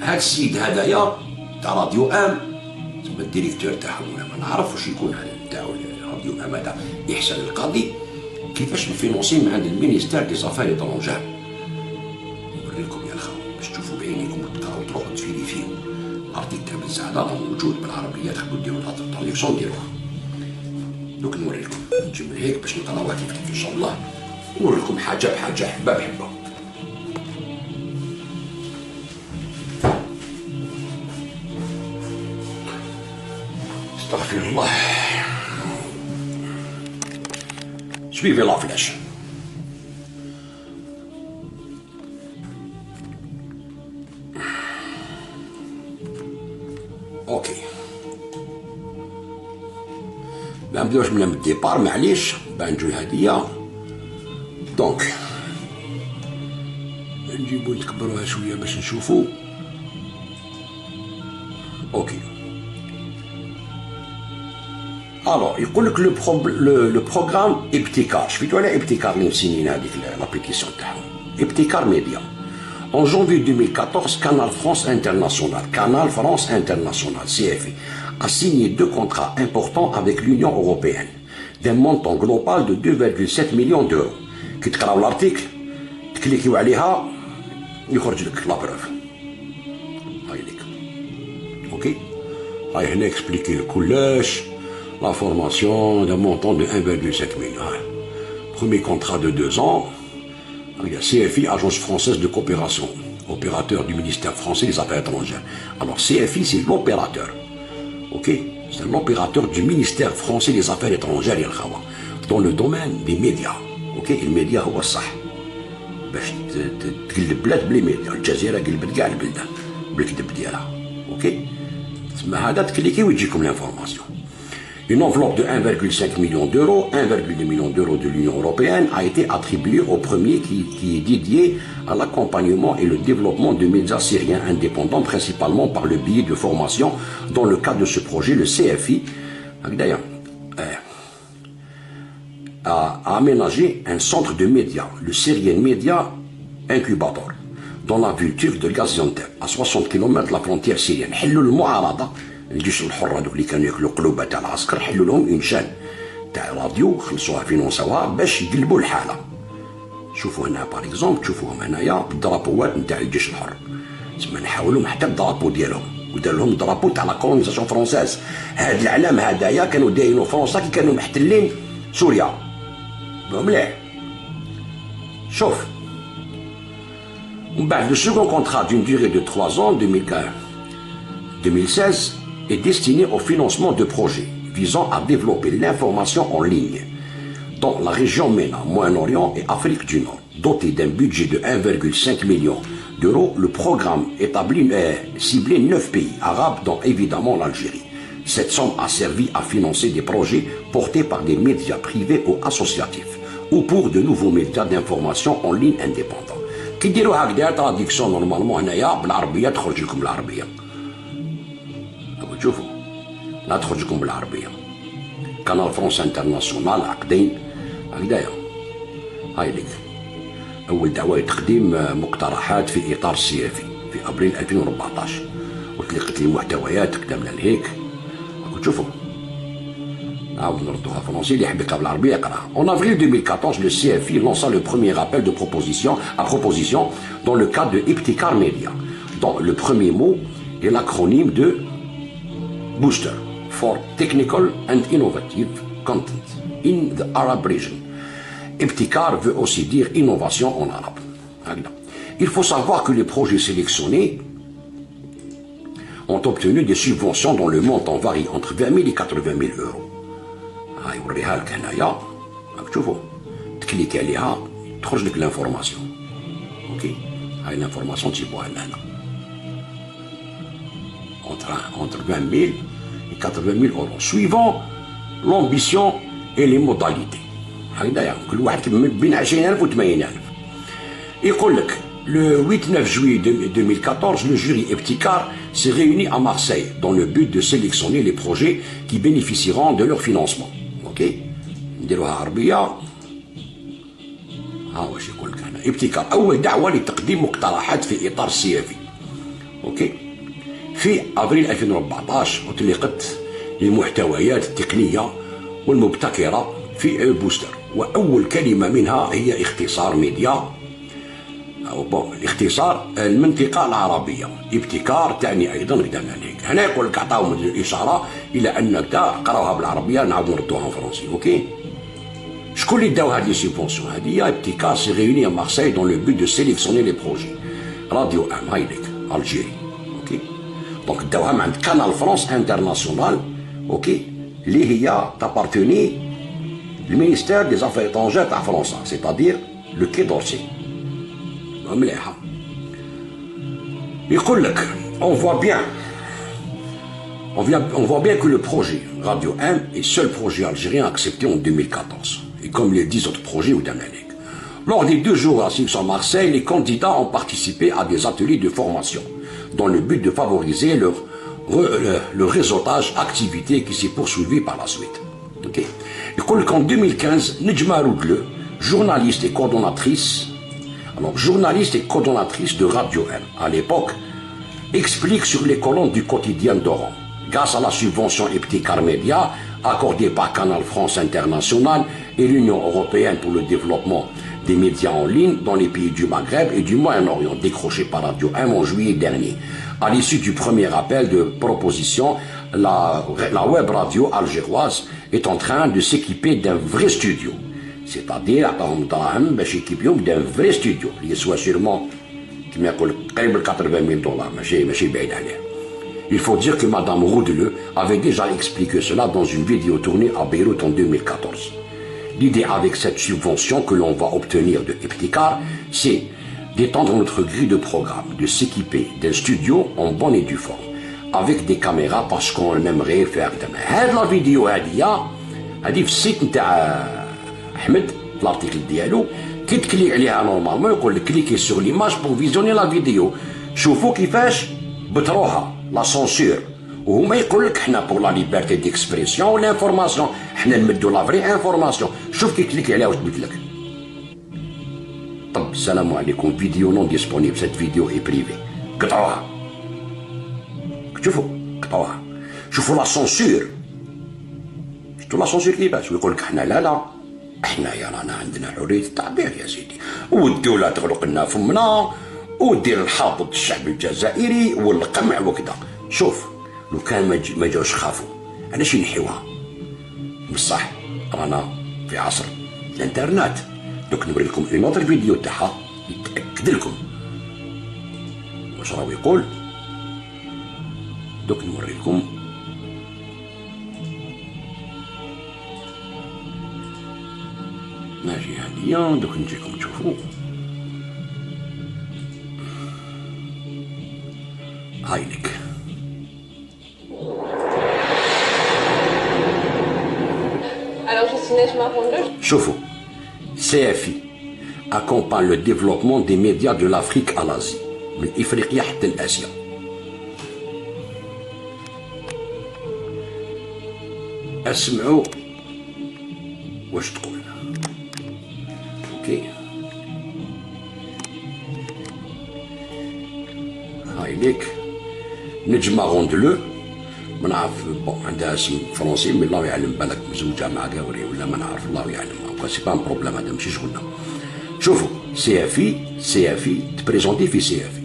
هاد السيد هدايا تاع راديو ام، تسمى الديريكتور تاعهم ولا ما نعرف واش يكون تاعو راديو ام هذا يحسن القاضي، كيفاش مفينونسي من عند المينيستير دي زافير ايترونجير. نوريكم يا الخو باش تشوفوا بعينيكم وتقراو تروحوا تفيريفيو. الارتيكل تاع بنزعله راه موجود بالعربيه، تحبوا ديروا التراديكسيون ديروها. دوك نوريكم نجيب من هيك باش نقراوها كيف ان شاء الله، نوريكم حاجه بحاجه حبه بحبه. استغفر الله. Suivez la flèche. اوكي ما نبداوش من الديبار معليش باه نجيو هادية. دونك نجيبو نكبروها شوية باش نشوفو. اوكي Alors, يقول لك le programme Eptikar. شفتوا على Eptikar اللي مسينين هذيك لابليكاسيون تاعهم. Eptikar Media. En janvier 2014, Canal France International, CFI, a signé 2 contrats importants avec l'Union européenne, d'un montant global de 2,7 millions d'euros. كي تقراو l'article, تكليكيو عليها يخرج لك لا بروف. هاي ليك. اوكي. هاي هنا اكسبليكي كلش. La formation d'un montant de 1,7 million. Premier contrat de 2 ans. Il y a CFI, Agence française de coopération, opérateur du ministère français des Affaires étrangères. Alors CFI, c'est l'opérateur. Ok, c'est l'opérateur du ministère français des Affaires étrangères dans le domaine des médias. Ok, les médias هو الصح. باش تقلب البلاد بلي ميديا، الجزيرة قلبت كاع البلدان بالكذب ديالها. اوكي، تسمى هذا تكليكي ويجيكم لانفورماسيون. Une enveloppe de 1,5 million d'euros, 1,2 million d'euros de l'Union européenne a été attribuée au premier qui est dédié à l'accompagnement et le développement de médias syriens indépendants, principalement par le biais de formation. Dans le cadre de ce projet, le CFI a aménagé un centre de médias, le Syrian Media Incubator, dans la ville turque de Gaziantep, à 60 km de la frontière syrienne. حلوا المعارضة الجيش الحر هذوك اللي كانوا ياكلوا قلوبه تاع العسكر، حلوا لهم اون شان تاع راديو، خلصوها فينونساوها باش يقلبوا الحاله. شوفوا هنا باغ اكزومبل، تشوفوهم هنايا بالدرابوات نتاع الجيش الحر، تسمى نحاولوا حتى الدرابو ديالهم، ودار لهم الدرابو تاع لا كولونيزاسيون فرونساز. هاد الاعلام هدايا كانوا دايرينو فرنسا كي كانوا محتلين سوريا. مليح. شوف ومن بعد لو سكون كونترا دون ديوري دو 3 ans 2016 est destiné au financement de projets visant à développer l'information en ligne dans la région MENA, Moyen-Orient et Afrique du Nord. Doté d'un budget de 1,5 million d'euros, le programme ciblé 9 pays arabes, dont évidemment l'Algérie. Cette somme a servi à financer des projets portés par des médias privés ou associatifs, ou pour de nouveaux médias d'information en ligne indépendants. كي ديروا هكذا تراديكسيون نورمالمون هنايا بالعربيه تخرج لكم بالعربيه. شوفوا لا تخرج لكم بالعربيه. كانال فرونس انترناسيونال عقدين هكذايا هاي لك أول دعوة تقديم مقترحات في إطار السيافي في أبريل 2014. قلت لي المحتويات قدامنا لهيك. قلت شوفوا نعاود نردوها فرونسي اللي يحب يقرا بالعربية يقراها. En avril 2014, le CFI lança le premier appel de proposition dans le cadre de Ipticar Media, dont le premier mot est l'acronyme de Booster for Technical and Innovative Content in the Arab region. Ipticar veut aussi dire innovation en arabe. Il faut savoir que les projets sélectionnés ont obtenu des subventions dont le montant varie entre 20 000 et 80 000 euros. هاي وريها لك هنايا راك تشوفوا تكليكي عليها تخرج لك لانفورماسيون. اوكي هاي لانفورماسيون تجيبوها لهنا entre 20 000 et 80 000 euros suivant l'ambition et les modalités. هكذا كل واحد بين 20,000 و 80,000. يقول لك le 8-9 juillet 2014, le jury Ipticar s'est réuni à Marseille dans le but de sélectionner les projets qui bénéficieront de leur financement. Ok, نديروها عربية. ها واش يقول لك هنا ابتكار أول دعوة لتقديم مقترحات في إطار السيافي. اوكي في أبريل 2014 أطلقت المحتويات التقنية والمبتكرة في بوستر، وأول كلمة منها هي اختصار ميديا. الاختصار المنطقة العربية. ابتكار تعني أيضا قدامنا هيك. هنا يقول لك عطاهم الإشارة إلى أنك قراوها بالعربية نعاود نردوها فرونسي. أوكي شكون اللي داو هاد لي سيبونسيون هادي؟ ابتكار سي ريوني à Marseille dans le but de sélectionner les projets. راديو ام هاي لك الجيري. اوكي دونك داوها من عند كانال فرانس انترناسيونال. اوكي اللي هي تابارتوني المينيستير دي زافير ايترونجير تاع فرنسا سيتادير لو كي دورسي. مليحة. يقول لك on voit bien que le projet Radio M est le seul projet algérien accepté en 2014, et comme les 10 autres projets ou d'Amérique. Lors des 2 jours à Six en Marseille, les candidats ont participé à des ateliers de formation dans le but de favoriser le réseautage activité qui s'est poursuivi par la suite. Okay. يقول لك en 2015, Nejma Roudle, journaliste et coordonnatrice de Radio M à l'époque, explique sur les colonnes du quotidien d'Oran, grâce à la subvention Ipticar Media accordée par Canal France International et l'Union Européenne pour le développement des médias en ligne dans les pays du Maghreb et du Moyen-Orient, décroché par Radio M en juillet dernier. À l'issue du premier appel de proposition, la web radio algéroise est en train de s'équiper d'un vrai studio. C'est-à-dire عطاهم دراهم باش يكيبيهم d'un vrai studio اللي يسوى sûrement كما يقول قريب ل 80 000 دولار ماشي بعيد عليه. Il faut dire que Madame Roudle avait déjà expliqué cela dans une vidéo tournée à Beyrouth en 2014. L'idée avec cette subvention que l'on va obtenir de Ipticar, c'est d'étendre notre grille de programme, de s'équiper d'un studio en bonne et due forme, avec des caméras parce qu'on aimerait faire. هاد لا فيديو هادي في السيت نتاع أحمد في الارتيكل ديالو كي تكليك عليها نورمالمون يقول لك كليكي سور ليماج بور فيزيوني لا فيديو. شوفوا كيفاش بتروها لا سونسور وهما يقول لك حنا بور لا ليبرتي ديكسبرسيون ولا انفورماسيون حنا نمدوا لا فري انفورماسيون. شوف كي كليكي عليها واش تبدل لك. طب السلام عليكم فيديو نون ديسپونيبل سيت فيديو اي بريفي قطعوها. شوفوا قطعوها. شوفوا لا سونسور. شفتوا لا سونسور كيفاش ويقول لك حنا لا احنا يا رانا عندنا حريه التعبير يا سيدي والدوله تغلق لنا فمنا ودير الحافظ الشعب الجزائري والقمع وكذا. شوف لو كان ما جاوش خافوا علاش ينحيوها؟ بصح رانا في عصر الانترنت. دوك نوري لكم اون اوتر فيديو تاعها يتاكد لكم واش راهو يقول. دوك نوري لكم ماشي هادية دوك نجيكم تشوفوا. هاي لك شوفوا CFI accompagne le développement des médias de l'Afrique à l'Asie من إفريقيا حتى لآسيا. اسمعوا واش تقول. اوكي هاي ليك نجمة غوندلو ما نعرف بون عندها اسم فرنسي مي الله يعلم بالك مزوجة مع قاوري ولا ما نعرف الله يعلم سي با بروبليم هذا ماشي شغلنا. شوفوا سي اف اي تبريزونتي في سي اف اي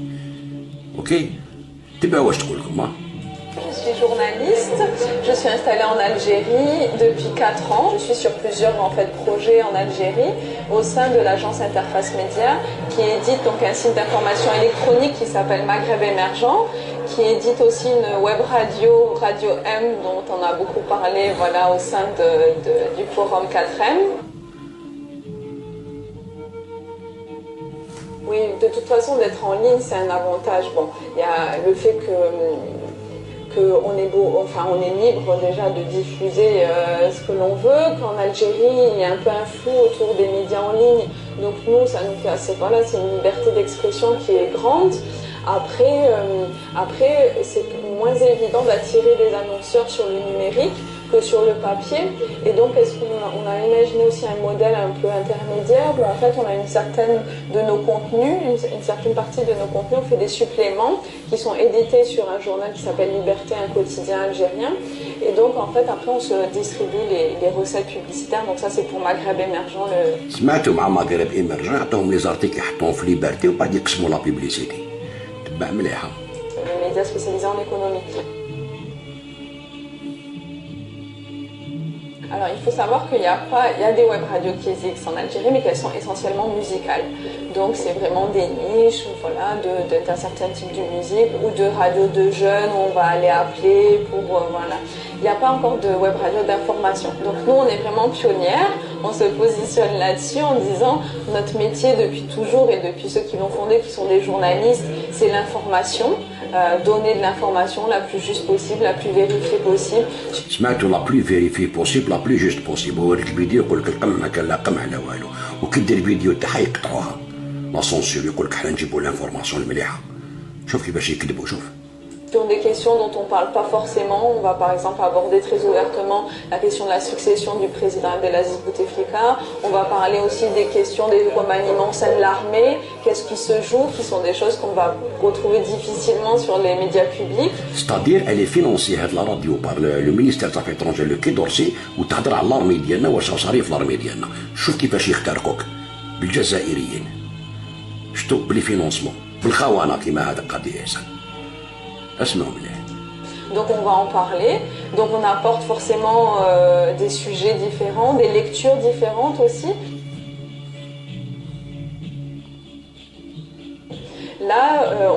اوكي تبعوا واش تقول لكم. Je suis journaliste, je suis installée en Algérie depuis 4 ans. Je suis sur plusieurs projets en Algérie au sein de l'agence Interface Média qui édite donc un site d'information électronique qui s'appelle Maghreb Émergent, qui édite aussi une web radio, Radio M, dont on a beaucoup parlé voilà, au sein du forum 4M. Oui, de toute façon, d'être en ligne, c'est un avantage. Bon, il y a le fait qu'on est on est libre déjà de diffuser ce que l'on veut, qu'en Algérie, il y a un peu un flou autour des médias en ligne. Donc nous, ça nous fait assez, voilà, c'est une liberté d'expression qui est grande. Après c'est moins évident d'attirer des annonceurs sur le numérique que sur le papier. Et donc, est-ce qu'on a imaginé aussi un modèle un peu intermédiaire où en fait on a une certaine de nos contenus, une certaine partie de nos contenus, on fait des suppléments qui sont édités sur un journal qui s'appelle Liberté, un quotidien algérien. Et donc en fait après on se distribue les recettes publicitaires. Donc ça c'est pour Maghreb Émergent. سمعتوا مع مغرب ايمرجون عطوهم لي زارتيكل يحطوهم في ليبرتي وبعد يقسموا لا بيبليسيتي تبع مليحه. Les médias spécialisés en économie. Alors il faut savoir qu'il y a des web radios qui existent en Algérie, mais qu'elles sont essentiellement musicales. Donc c'est vraiment des niches, voilà, d'un certain type de musique ou de radio de jeunes où on va aller appeler pour voilà. Il n'y a pas encore de web radio d'information. Donc nous on est vraiment pionnières, on se positionne là-dessus en disant notre métier depuis toujours et depuis ceux qui l'ont fondé, qui sont des journalistes, c'est l'information. Donner de l'information la plus juste possible, la plus vérifiée possible. سمعتوا لا بلو فيريفي بوسيبل لا بلو جوست بوسيبل. وريك الفيديو يقول لك القمع كان لا قمع لا والو وكي دير الفيديو تاعها يقطعوها لا سونسور يقول لك حنا نجيبوا الانفورماسيون المليحه. شوف كيفاش يكذبوا شوف. Sur des questions dont on ne parle pas forcément, on va par exemple aborder très ouvertement la question de la succession du président Abdelaziz Bouteflika. On va parler aussi des questions des remaniements au sein de l'armée, qu'est-ce qui se joue, qui sont des choses qu'on va retrouver difficilement sur les médias publics. C'est-à-dire elle est financée هاد لا راديو par le ministère des Affaires étrangères le Quai d'Orsay وتهضر على الارمي ديالنا واش مصاريف الارمي ديالنا. شوف كيفاش يخترقوك بالجزائريين. شتو بلي فينونسمون بالخونه كيما هذا قضيه احسن. Donc on va en parler. Donc on apporte forcément des sujets différents, des lectures différentes aussi. Là,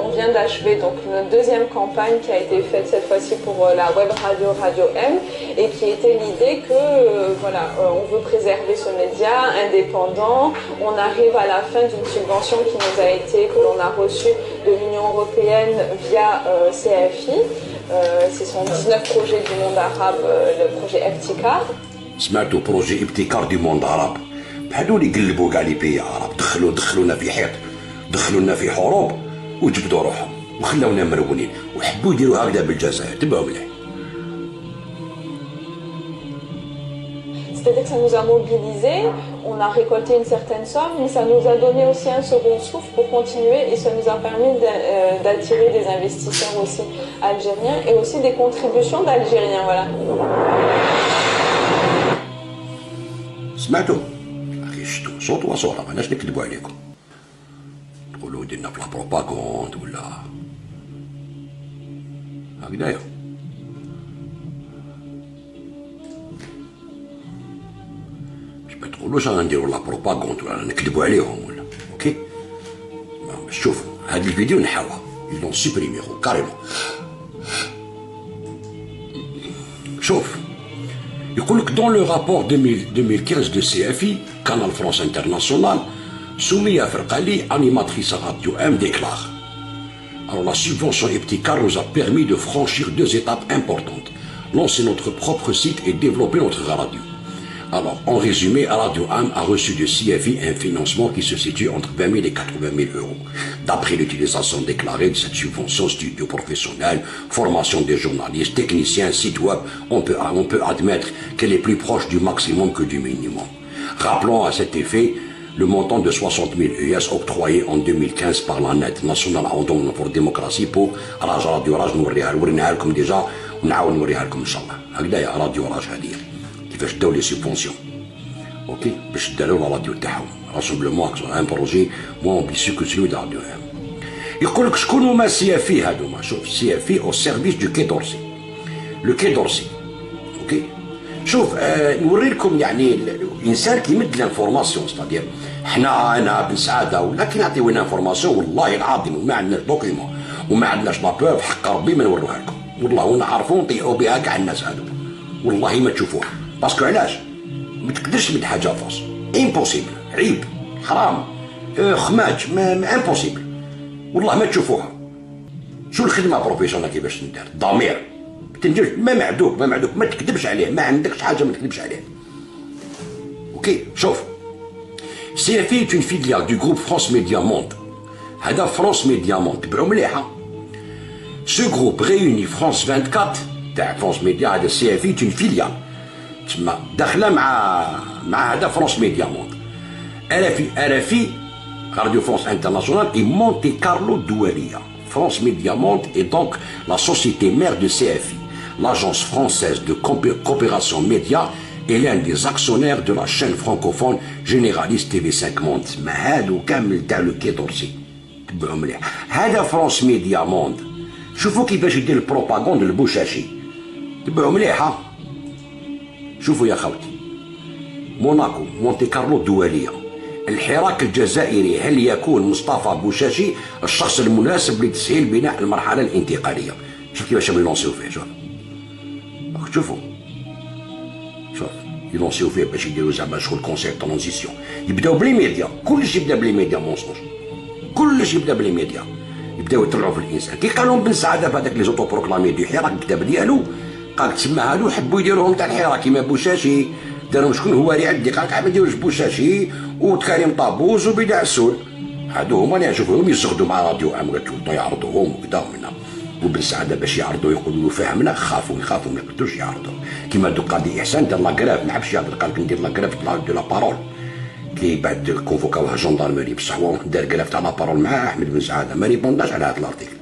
on vient d'achever donc notre deuxième campagne qui a été faite cette fois-ci pour la web radio Radio M et qui était l'idée que voilà, on veut préserver ce média indépendant. On arrive à la fin d'une subvention qui nous a été, que l'on a reçue de l'Union européenne via CFI. Ce sont 19 projets du monde arabe, le projet Ebtikar. سمعتوا بروجي ابتكار دي موند عرب بحالو اللي يقلبوا كاع لي بي عرب دخلونا في حيط دخلونا في حروب وجبدوا روحهم وخلاونا مرونين وحبوا يديروا هكذا بالجزائر. تبعوا مليح. C'est-à-dire que ça nous a mobilisés, on a récolté une certaine somme, mais ça nous a donné aussi un second souffle pour continuer et ça nous a permis d'attirer des investisseurs aussi algériens et aussi des contributions d'Algériens. Voilà. سمعتوا اخي شتو صوت وصوره ماناش نكذبوا عليكم تقولوا درنا في البروباغوند ولا هكذايا. ما تقولوش انا نديروا لا بروباغوند ولا نكذبوا عليهم ولا اوكي. شوف هاد الفيديو نحاوها يلون سوبريميغو كاريمون. شوف يقول لك dans le rapport 2015 de CFI Canal France International Soumia Ferqali, animatrice à Radio M, déclare: alors la subvention Ebtikar nous a permis de franchir 2 étapes importantes, lancer notre propre site et développer notre radio. Alors, en résumé, Radio AM a reçu de CFI un financement qui se situe entre 20 000 et 80 000 euros. D'après l'utilisation déclarée de cette subvention, studio professionnel, formation des journalistes, techniciens, site web, on peut admettre qu'elle est plus proche du maximum que du minimum. Rappelons à cet effet le montant de 60 000 US octroyé en 2015 par la NED, National Endowment for Democracy, pour راديو راج وريناها لكم ديجا ونعاود نوريها لكم ان شاء الله. هكذايا راديو راج هذه كيفاش داو لي سوبونسيون اوكي باش داروا لا راديو تاعهم راسمبلومون ان بروجي مو امبيسيو كو سلو دو راديو. يقول لك شكون هما السي اف اي هذوما؟ شوف السي اف اي او سيرفيس دو كي دورسي، لو كي دورسي اوكي. شوف نوري لكم يعني الانسان كيمد لانفورماسيون، ستادير حنا انا بن سعاده ولكن نعطيو لنا انفورماسيون والله العظيم وما عندناش دوكيمون وما عندناش لابوف حق ربي ما نوروها لكم والله ونعرفوا نطيعوا بها كاع الناس هذو والله ما تشوفوها. باسكو علاش؟ ما تقدرش تمد حاجه فاس امبوسيبل، عيب حرام خماج ما امبوسيبل والله ما تشوفوها. شو الخدمه بروفيسيونال كيفاش تندار؟ ضمير تنجمش ما معدوك ما تكذبش عليه، ما عندكش حاجه ما تكذبش عليه. اوكي شوف CFI est une filiale du groupe France Média Monde. هذا France Média Monde تبعوا مليحه. Ce groupe réunit France 24 تاع France Média. هذا CFI est une filiale تسمى داخله مع هذا France Média Monde. RFI Radio France Internationale et Monte Carlo الدوليه. France Média Monde est donc la société mère de CFI, l'agence française de coopération média et l'un des actionnaires de la chaîne francophone généraliste TV5 Monde. ما هادو كامل تاع لو كي دورسي تبعوا مليح. هذا فرانس ميديا موند شوفوا كيفاش يدير البروباغوند البوشاشي تبعوا مليحه. شوفوا يا خوتي موناكو مونتي كارلو الدوليه. الحراك الجزائري هل يكون مصطفى بوشاشي الشخص المناسب لتسهيل بناء المرحله الانتقاليه؟ شوف كيفاش يلونسيو فيه. شوفوا يلونسيو فيه باش يديروا زعما شغل كونسيبت ترانزيسيون. يبداو بلي ميديا، كلش يبدا بلي ميديا مونسونج، كلش يبدا بلي ميديا. يبداو يطلعوا في الانسان كي قالوا بن سعاده في هذاك لي زوتو بروكلامي دو حراك الكتاب ديالو قال تسمى هادو حبوا يديروهم تاع الحراك كيما بوشاشي دارهم شكون هو اللي عندي قال لك ما يديروش بوشاشي وكريم طابوز وبدع السول. هادو هما اللي نشوفوهم يزغدوا مع راديو امغا تو يعرضوهم وكذا منا. وبن سعاده باش يعرضوا يقولوا له فهمنا يخافوا ما يقدروش يعرضوا. كيما دوك قاضي احسان دار لاكراف ما حبش يهضر قال لك ندير لاكراف دو لا بارول كي بعد كونفوكاوها جوندارمري بصح هو دار كراف تاع لا بارول مع احمد بن سعاده ما ريبونداش على هذا الارتيكل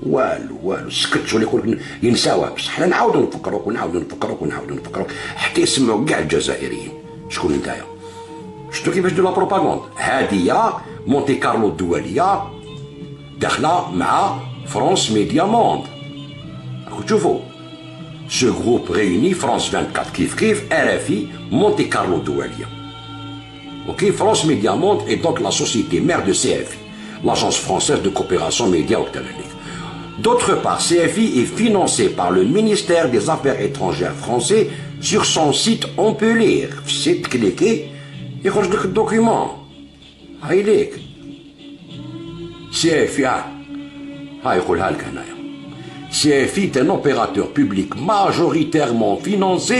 والو سكت. شغل يقول لك ينساوها بصح حنا نعاودوا نفكروك حتى يسمعوا كاع الجزائريين. شكون نتايا؟ شفتوا كيفاش دو لا بروباغوند؟ هادي مونتي كارلو الدوليه داخله مع France Média Monde. شوفوا ce groupe réunit France 24 كيف RFI Monte Carlo الدوليه. Ok, France Média Monde est donc la société mère de CFI, l'agence française de coopération média. D'autre part, CFI est financé par le ministère des Affaires étrangères français. Sur son site, on peut lire. Site cliquer, يخرج لك الدوكيومون. هاي ليك. CFI هاي يقولها لك هنايا. CFI est un opérateur public majoritairement financé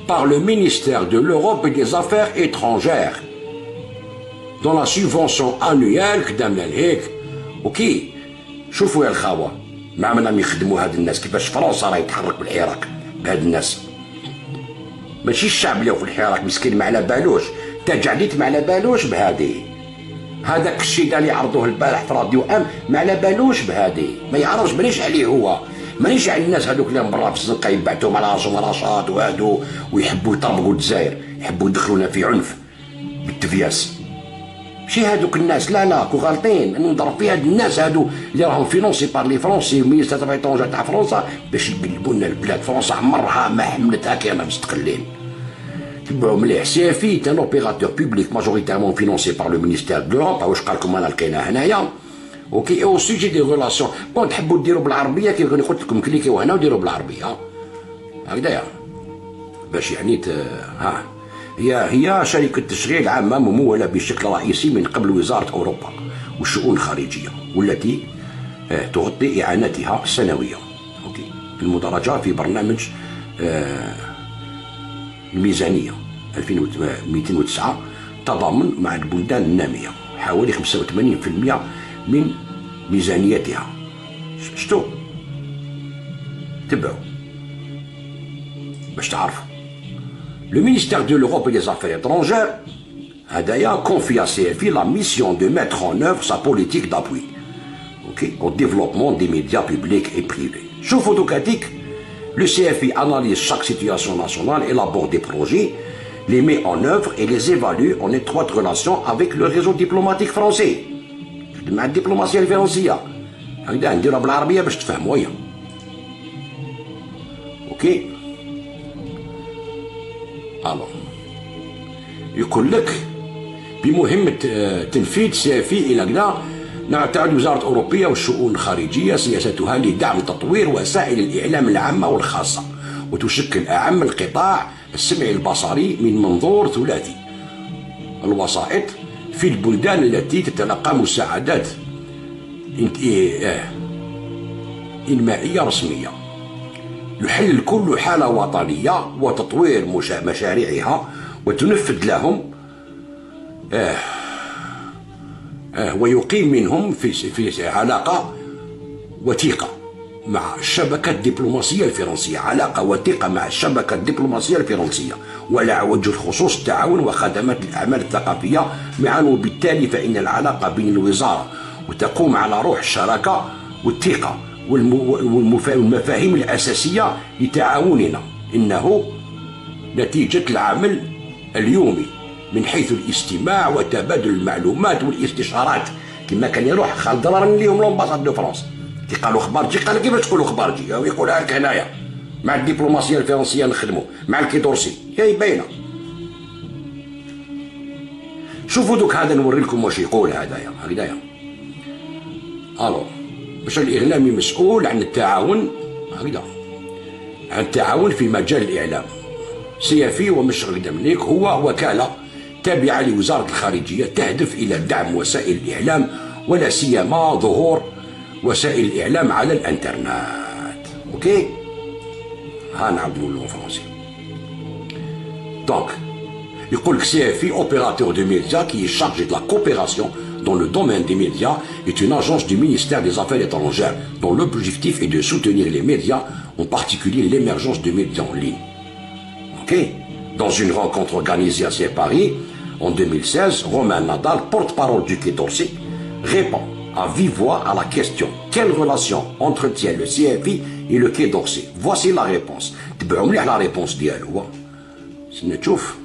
par le ministère de l'Europe et des Affaires étrangères. Dans la subvention annuelle كدامنا لهيك. اوكي شوفوا يا الخاوه مع منهم يخدموا هاد الناس كيفاش فرنسا راهي تحرك بالحراك بهاد الناس. ماشي الشعب اللي هو في الحراك مسكين ما على بالوش، انت جعليت ما على بالوش بهادي. هذاك الشيء اللي عرضوه البارح في راديو ما على بالوش بهادي، ما يعرفش مانيش عليه هو، مانيش على الناس هذوك اللي برا في الزنقه يبعثوهم على راسهم رشاط وهادو ويحبوا يطربقوا الجزائر، يحبوا يدخلونا في عنف بالتفياس. ماشي هذوك الناس لا كو غالطين نضرب في هاد الناس هادو اللي راهم فينونسي بار لي فرونسي ومينيستر تاع التونجا تاع فرنسا باش يقلبوا لنا البلاد. فرنسا عمرها ما حملتها كيما مستقلين. تبعوا مليح. CFI est un opérateur public majoritairement financé par le ministère de l'Europe. واش قال لكم انا لقينا هنايا. اوكي او سوجي دي ريلاسيون كون تحبوا ديروا بالعربيه كيف قلت لكم كليكيو هنا وديروا بالعربيه هكذايا باش يعني ها هي شركة تشغيل عامة ممولة بشكل رئيسي من قبل وزارة أوروبا والشؤون الخارجية والتي تغطي إعانتها السنوية. أوكي المدرجة في برنامج الميزانية 2209 تضامن مع البلدان النامية حوالي 85% من ميزانيتها. شتو تبعوا باش تعرفوا. Le ministère de l'Europe et des Affaires étrangères Hadaya confie à CFI la mission de mettre en œuvre sa politique d'appui au développement des médias publics et privés. Sous photocatique, le CFI analyse chaque situation nationale, élabore des projets, les met en œuvre et les évalue en étroite relation avec le réseau diplomatique français. مع الدبلوماسية الفرنسية هكذا نديرها بالعربية باش تفهموا هي. اوكي الو يقول لك بمهمة تنفيذ CFI إلى كذا نعتقد وزارة أوروبية والشؤون الخارجية سياستها لدعم تطوير وسائل الإعلام العامة والخاصة وتشكل أهم القطاع السمعي البصري من منظور ثلاثي الوسائط في البلدان التي تتلقى مساعدات إنمائية رسمية يحلل كل حالة وطنية وتطوير مشاريعها وتنفذ لهم ويقيم منهم في علاقة وثيقة مع الشبكة الدبلوماسية الفرنسية علاقة وثيقة مع الشبكة الدبلوماسية الفرنسية وعلى وجه الخصوص التعاون وخدمات الأعمال الثقافية معا وبالتالي فإن العلاقة بين الوزارة وتقوم على روح الشراكة والثقة والمفاهيم الأساسية لتعاوننا إنه نتيجة العمل اليومي من حيث الاستماع وتبادل المعلومات والاستشارات كما كان يروح خالد راني اليوم لومباساد دو فرنسا قالوا خبارجي قال كيفاش تقولوا خبارجي يقولها لك هنايا مع الدبلوماسيه الفرنسيه نخدموا مع الكيدورسي هي باينه. شوفوا دوك هذا نوري لكم واش يقول هكذايا الو باش الاعلامي مسؤول عن التعاون هكذا عن التعاون في مجال الاعلام. CFI ومش قدام ليك هو وكاله تابعه لوزاره الخارجيه تهدف الى دعم وسائل الاعلام ولا سيما ظهور وسائل الإعلام على الإنترنت. أوكي ها نعاود نقولو فرنسي. دونك يقول لك CFI opérateur de médias qui est chargé de la coopération dans le domaine des médias est une agence du ministère des Affaires étrangères dont l'objectif est de soutenir les médias, en particulier l'émergence de médias en ligne. Ok. Dans une rencontre organisée à Paris en 2016, Romain Nadal, porte-parole du Quai d'Orsay, répond à vive voix à la question quelle relation entretient le CFI et le Quai d'Orsay. Voici la réponse. تبعوا مليح la réponse ديالو. سنة تشوف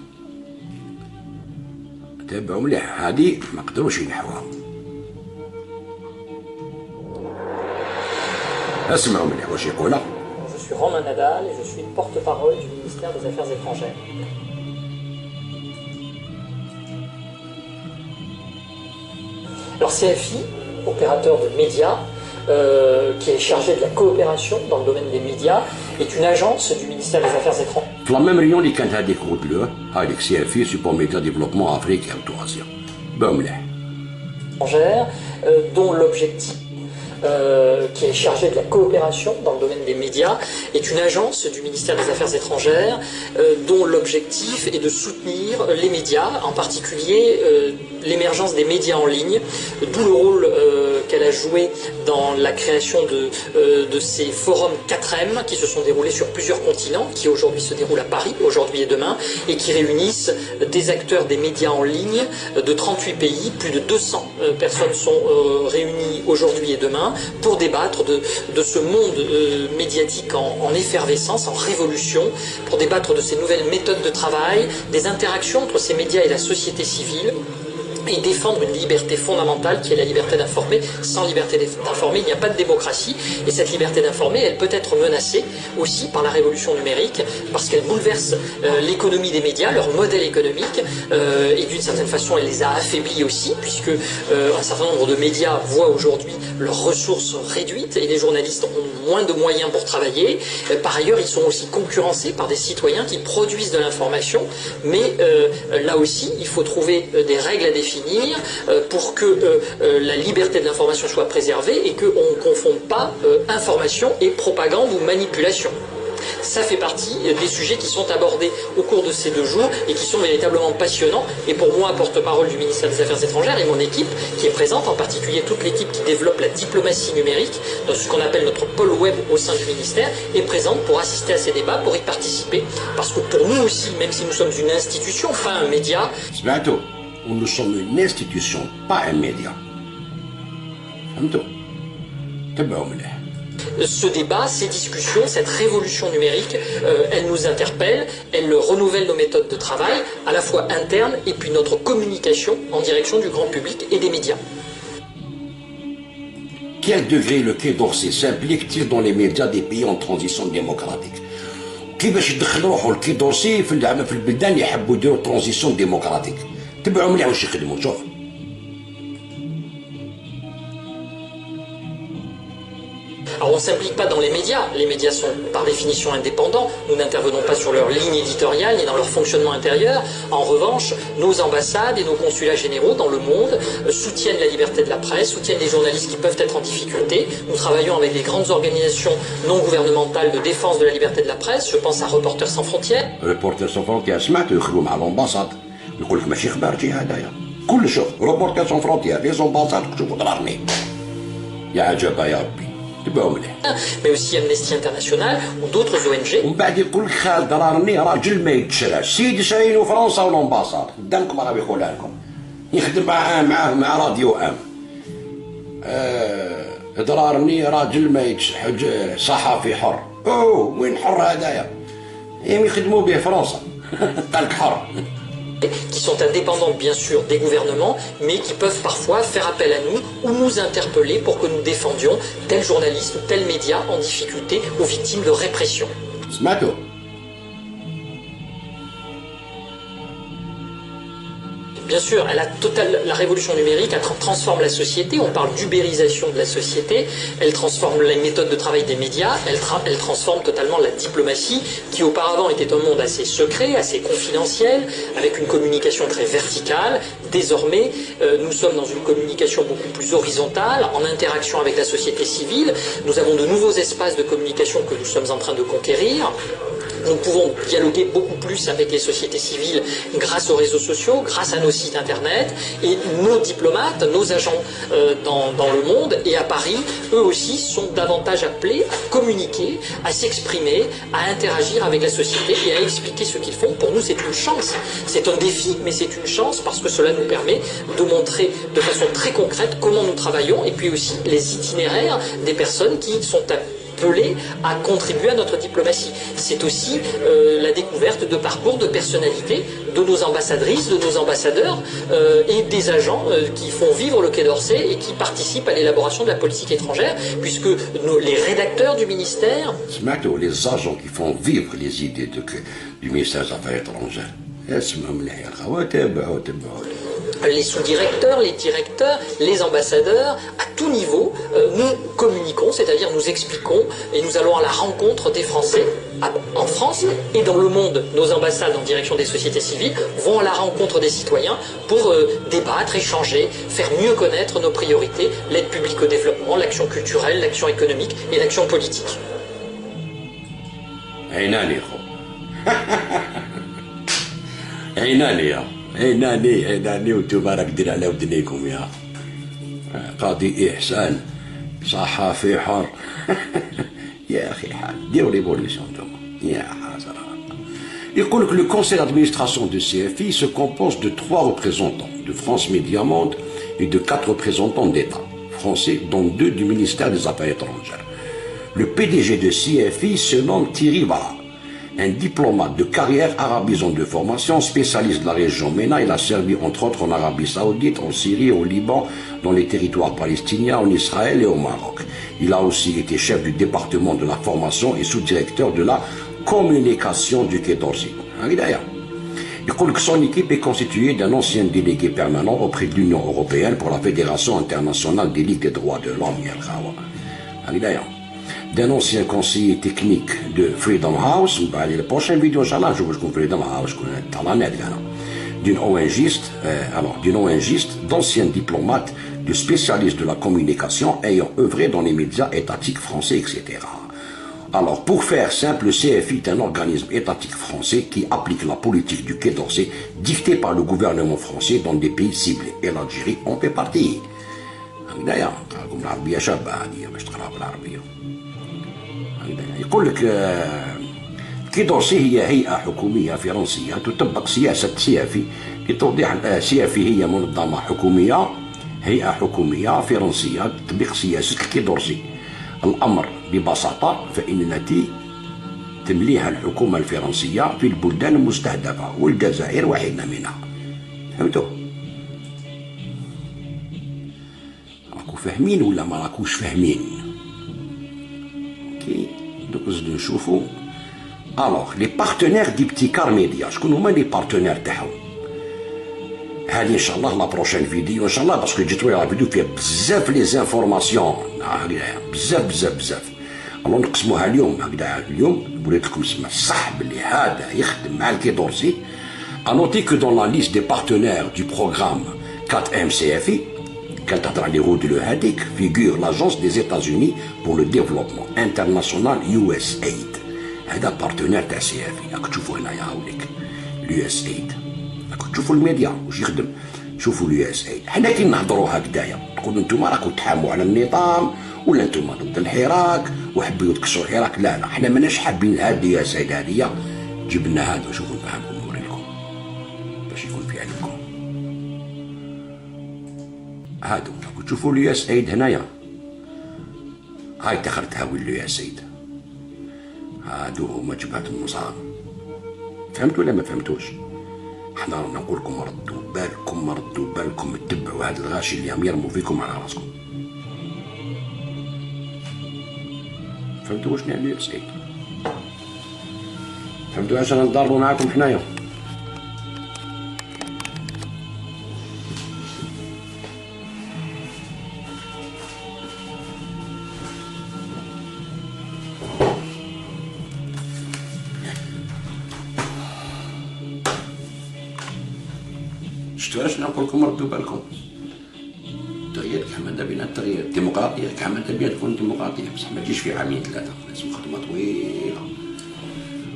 تبعوا مليح هذه ما قدروش ينحوها. اسمعوا مليح واش يقولها. Je suis Romain Nadal et je suis porte-parole du ministère des Affaires étrangères. Alors CFI, opérateur de médias, qui est chargé de la coopération dans le domaine des médias, est une agence du ministère des Affaires étrangères. في la même réunion اللي كانت هذيك قلت له هذيك CFI support média développement Afrique et Asie. بمليح. Dont l'objectif qui est chargé de la coopération dans le domaine des médias, est une agence du ministère des Affaires étrangères dont l'objectif est de soutenir les médias, en particulier l'émergence des médias en ligne, d'où le rôle qu'elle a joué dans la création de ces forums 4M qui se sont déroulés sur plusieurs continents, qui aujourd'hui se déroulent à Paris, aujourd'hui et demain, et qui réunissent des acteurs des médias en ligne de 38 pays. Plus de 200 personnes sont réunies aujourd'hui et demain pour débattre de ce monde médiatique en effervescence, en révolution, pour débattre de ces nouvelles méthodes de travail, des interactions entre ces médias et la société civile, et défendre une liberté fondamentale qui est la liberté d'informer. Sans liberté d'informer, il n'y a pas de démocratie. Et cette liberté d'informer, elle peut être menacée aussi par la révolution numérique, parce qu'elle bouleverse l'économie des médias, leur modèle économique, et d'une certaine façon, elle les a affaiblis aussi, puisque un certain nombre de médias voient aujourd'hui leurs ressources réduites, et les journalistes ont moins de moyens pour travailler. Par ailleurs, ils sont aussi concurrencés par des citoyens qui produisent de l'information, mais là aussi, il faut trouver des règles à définir pour que la liberté de l'information soit préservée et qu'on ne confonde pas information et propagande ou manipulation. Ça fait partie des sujets qui sont abordés au cours de ces 2 jours et qui sont véritablement passionnants. Et pour moi, porte-parole du ministère des Affaires étrangères et mon équipe qui est présente, en particulier toute l'équipe qui développe la diplomatie numérique, dans ce qu'on appelle notre pôle web au sein du ministère, est présente pour assister à ces débats, pour y participer. Parce que pour nous aussi, même si nous sommes une institution, pas un média... سمعتوا Nous sommes une institution, pas un média. Ce débat, ces discussions, cette révolution numérique, elle nous interpelle, elle renouvelle nos méthodes de travail, à la fois internes et puis notre communication en direction du grand public et des médias. Quel degré le Quai d'Orsay s'implique-t-il dans les médias des pays en transition démocratique? كيفاش يدخل روحو الكي دورسي في البلدان يحبوا يديروا ترانزيسيون ديموكراتيك؟ تبعوا مليح واش يخدموا. شوف Alors on ne s'implique pas dans les médias sont par définition indépendants, nous n'intervenons pas sur leur ligne éditoriale ni dans leur fonctionnement intérieur. En revanche, nos ambassades et nos consulats généraux dans le monde soutiennent la liberté de la presse, soutiennent les journalistes qui peuvent être en difficulté. Nous travaillons avec les grandes organisations non gouvernementales de défense de la liberté de la presse, je pense à Reporters sans frontières. Reporters sans frontières سمعتوا يخدموا مع الامباساد يقول لك ماشي خبارتي هذايا كل شوف Reporters sans frontières les ambassades شوفوا ضررني يا عجبا يا ربي. Mais aussi Amnesty International ou d'autres ONG. ومن بعد يقول لك خالد راني راجل ما يتشراش سيدي شاينو فرنسا والامباساد قدامكم راه يقولها لكم يخدم مع راديو ام ضرارني راجل ما يتشحج صحفي حر وين حر هذايا يخدموا به فرنسا قال لك حر qui sont indépendants bien sûr des gouvernements, mais qui peuvent parfois faire appel à nous ou nous interpeller pour que nous défendions tel journaliste ou tel média en difficulté aux victimes de répression. Bien sûr, la révolution numérique transforme la société, on parle d'ubérisation de la société, elle transforme les méthodes de travail des médias, elle transforme totalement la diplomatie, qui auparavant était un monde assez secret, assez confidentiel, avec une communication très verticale. Désormais, nous sommes dans une communication beaucoup plus horizontale, en interaction avec la société civile. Nous avons de nouveaux espaces de communication que nous sommes en train de conquérir. Nous pouvons dialoguer beaucoup plus avec les sociétés civiles grâce aux réseaux sociaux, grâce à nos sites internet. Et nos diplomates, nos agents dans le monde et à Paris, eux aussi sont davantage appelés à communiquer, à s'exprimer, à interagir avec la société et à expliquer ce qu'ils font. Pour nous, c'est une chance. C'est un défi, mais c'est une chance parce que cela nous permet de montrer de façon très concrète comment nous travaillons et puis aussi les itinéraires des personnes qui sont appelés à contribuer à notre diplomatie. C'est aussi la découverte de parcours, de personnalités, de nos ambassadrices, de nos ambassadeurs et des agents qui font vivre le Quai d'Orsay et qui participent à l'élaboration de la politique étrangère, puisque les rédacteurs du ministère... Les agents qui font vivre les idées du ministère des Affaires étrangères. Les sous-directeurs, les directeurs, les ambassadeurs, à tout niveau, nous communiquons, c'est-à-dire nous expliquons et nous allons à la rencontre des Français en France et dans le monde. Nos ambassades en direction des sociétés civiles vont à la rencontre des citoyens pour débattre, échanger, faire mieux connaître nos priorités, l'aide publique au développement, l'action culturelle, l'action économique et l'action politique. عيناني وتبارك دير على ودنيكم يا قاضي إحسان صحافي حر يا أخي حال ديروا ريفوليسيون يا حسرة. يقول لك le conseil d'administration de CFI se compose de 3 représentants de France Média Monde et de 4 représentants d'État français, dont 2 du ministère des Affaires étrangères. Le PDG de CFI se nomme Thierry Vara, un diplomate de carrière arabisant de formation, spécialiste de la région MENA. Il a servi entre autres en Arabie Saoudite, en Syrie, au Liban, dans les territoires palestiniens, en Israël et au Maroc. Il a aussi été chef du département de la formation et sous-directeur de la communication du Quai d'Orsay. Son équipe est constituée d'un ancien délégué permanent auprès de l'Union européenne pour la Fédération internationale des ligues des droits de l'homme, d'un ancien conseiller technique de Freedom House, la prochaine vidéo, je vous Freedom House, d'une ONGiste, d'anciens diplomates, de spécialistes de la communication ayant œuvré dans les médias étatiques français, etc. Alors, pour faire simple, le CFI est un organisme étatique français qui applique la politique du Quai d'Orsay dictée par le gouvernement français dans des pays ciblés. Et l'Algérie en fait partie. يقول لك كي دورسي هي هيئة حكومية فرنسية تطبق سياسة سيافي. لتوضيح، سيافي هي منظمة حكومية، هيئة حكومية فرنسية تطبق سياسة كي دورسي. الأمر ببساطة فإن التي تمليها الحكومة الفرنسية في البلدان المستهدفة، والجزائر واحدة منها. فهمتوا؟ راكو فاهمين ولا ما راكوش فاهمين؟ اوكي، دوك نزيدو نشوفو. الوغ لي بارتنير دي بتيكار ميديا، شكون هما لي بارتنير تاعهم؟ هذه ان شاء الله لا بروشين فيديو ان شاء الله، باسكو جيت لا فيديو فيها بزاف لي زانفورماسيون، بزاف. الو نقسموها اليوم هكذا. اليوم وليت لكم نسمع صح بلي هذا يخدم مع الكي دورسي. انوتي كو دون لا ليست دي بارتنير دو بروغرام 4M CFI كانت تهضر على غودلو هذيك فيغور لاجونس دي زيتازوني بور لو ديفلوبمون انترناسيونال USAID. هذا بارتنير تاع CFI. راك تشوفوا هنايا هاوليك USAID، راكم تشوفوا الميديا واش يخدم. شوفوا USAID. حنا كي نهضروا هكذايا تقولوا نتوما راكم تحاموا على النظام ولا نتوما ضد الحراك وحبيو تكسروا الحراك. لا حنا ماناش حابين هذه USAID هذه. جبنا هذا شوفوا نفهمكم نوريكم باش يكون في علمكم. هادو راكم تشوفوا USAID هنايا، هاي دخلتها USAID. هادو هما جبهة النصارى. فهمتوا ولا ما فهمتوش؟ حنا رانا نقول لكم ردوا بالكم تتبعوا هذا الغاشي اللي عم يرموا فيكم على راسكم. فهمتوا واش نعني USAID؟ فهمتوا علاش رانا نضربوا معاكم حنايا؟ شفتوا علاش نقول لكم ردوا بالكم؟ التغيير كحما بينا التغيير، الديمقراطية كحما بينا تكون ديمقراطية، بصح ما تجيش في عامين ثلاثة، لازم خدمة طويلة،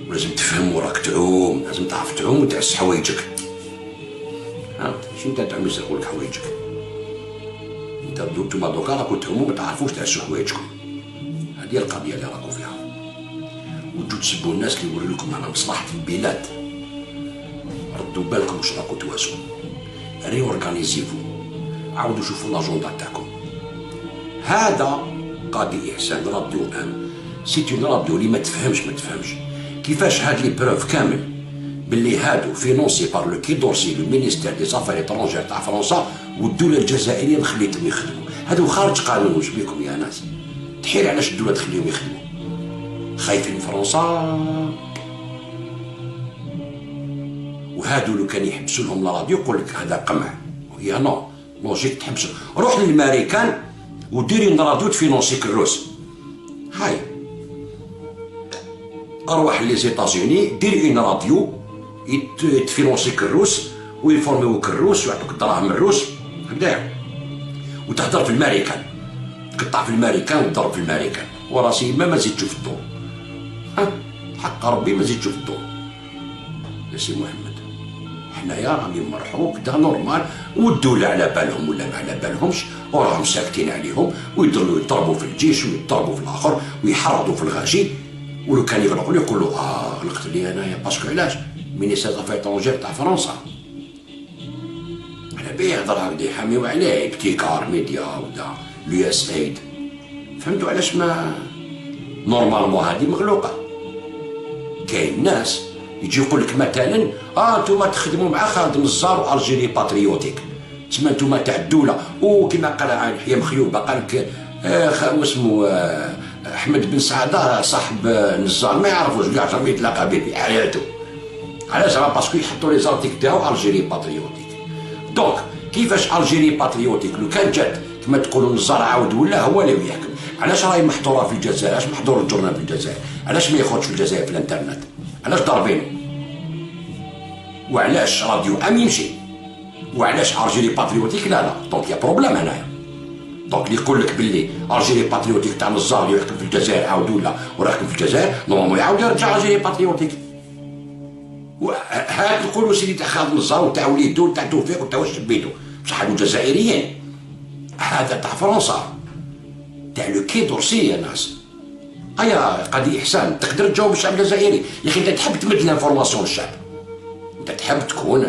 ولازم تفهم وراك تعوم، لازم تعرف تعوم وتعس حوايجك. ها ماشي نتا تعوم يسرقولك حوايجك. نتوما دوكا راكو تعومو ما تعرفوش تعسو حوايجكم. هذه القضية اللي راكو فيها. وتجو تسبوا الناس اللي يوريو لكم على مصلحة البلاد. ردوا بالكم واش راكو تواسوا. ريورغانيزيفو، عاودوا شوفوا لاجوندا تاعكم. هذا قاضي إحسان راديو سيت اون راديو اللي ما تفهمش كيفاش هاد لي بروف كامل باللي هادو فينونسي بار لو كي دورسي لو مينيستير دي زافير ايترونجير تاع فرنسا والدولة الجزائرية خليتهم يخدموا. هادو خارج قانون. واش بيكم يا ناس؟ تحير علاش الدولة تخليهم يخدموا؟ خايفين من فرنسا؟ وهادو لو كان يحبسوا لهم لا راديو يقول لك هذا قمع. وهي نو لوجيك تحبس. روح للامريكان وديري راديو تفينونسيك الروس. هاي اروح لي زيتازوني ديري اون راديو تفينونسيك الروس ويفورميوك الروس ويعطوك الدراهم الروس هكذايا. وتهضر في الامريكان، تقطع في الامريكان وتضرب في الامريكان. وراسي ما زيد تشوف الضوء. ها حق ربي ما زيد تشوف الضوء يا سي محمد. حنايا راني مرحوك دا نورمال، والدولة على بالهم ولا ما على بالهمش، وراهم ساكتين عليهم ويضلوا يضربوا في الجيش ويضربوا في الاخر ويحرضوا في الغاشي. ولو كان يغلقوا يقولوا غلقت لي انايا باسكو علاش؟ مينيستير دافير ايترونجير تاع فرنسا. على بالي يهضر هكذا يحاميو عليه ابتكار ميديا ولا USAID. فهمتوا علاش ما نورمالمون هذه مغلوقه؟ كاين ناس يجي يقول لك مثلا انتوما تخدموا مع خالد النزار والجيري باتريوتيك، تسمى انتوما تاع الدوله. وكما قال عن حياه مخيوبه قال لك واسمو احمد بن سعده صاحب النزار ما يعرفوش كاع جامي يتلاقى به في حياته. علاش؟ باسكو يحطوا لي زارتيك تاعو الجيري باتريوتيك. دونك كيفاش الجيري باتريوتيك لو كان جات كما تقولوا النزار عاود ولا هو اللي يحكم؟ علاش راهي محظوره في الجزائر؟ علاش محظور الجورنال في الجزائر؟ علاش ما يخرجش في الجزائر في الانترنت؟ علاش ضاربينو؟ وعلاش راديو يمشي؟ وعلاش الجيري باتريوتيك لا؟ دونك يا بروبليم هنايا. دونك اللي يقول لك باللي الجيري باتريوتيك تاع النزار اللي يحكم في الجزائر عاود ولا وراكم في الجزائر، نورمالمون يعاود يرجع الجيري باتريوتيك. هاد نقولوا سيدي تاع خالد النزار وتاع وليدو وتاع توفيق وتاع واش سميتو، بصح هادو جزائريين. هذا تاع فرنسا تاع لو كي دورسي يا ناس. هيا قاضي احسان تقدر تجاوب الشعب الجزائري يا اخي. انت تحب تمد لانفورماسيون للشعب، انت تحب تكون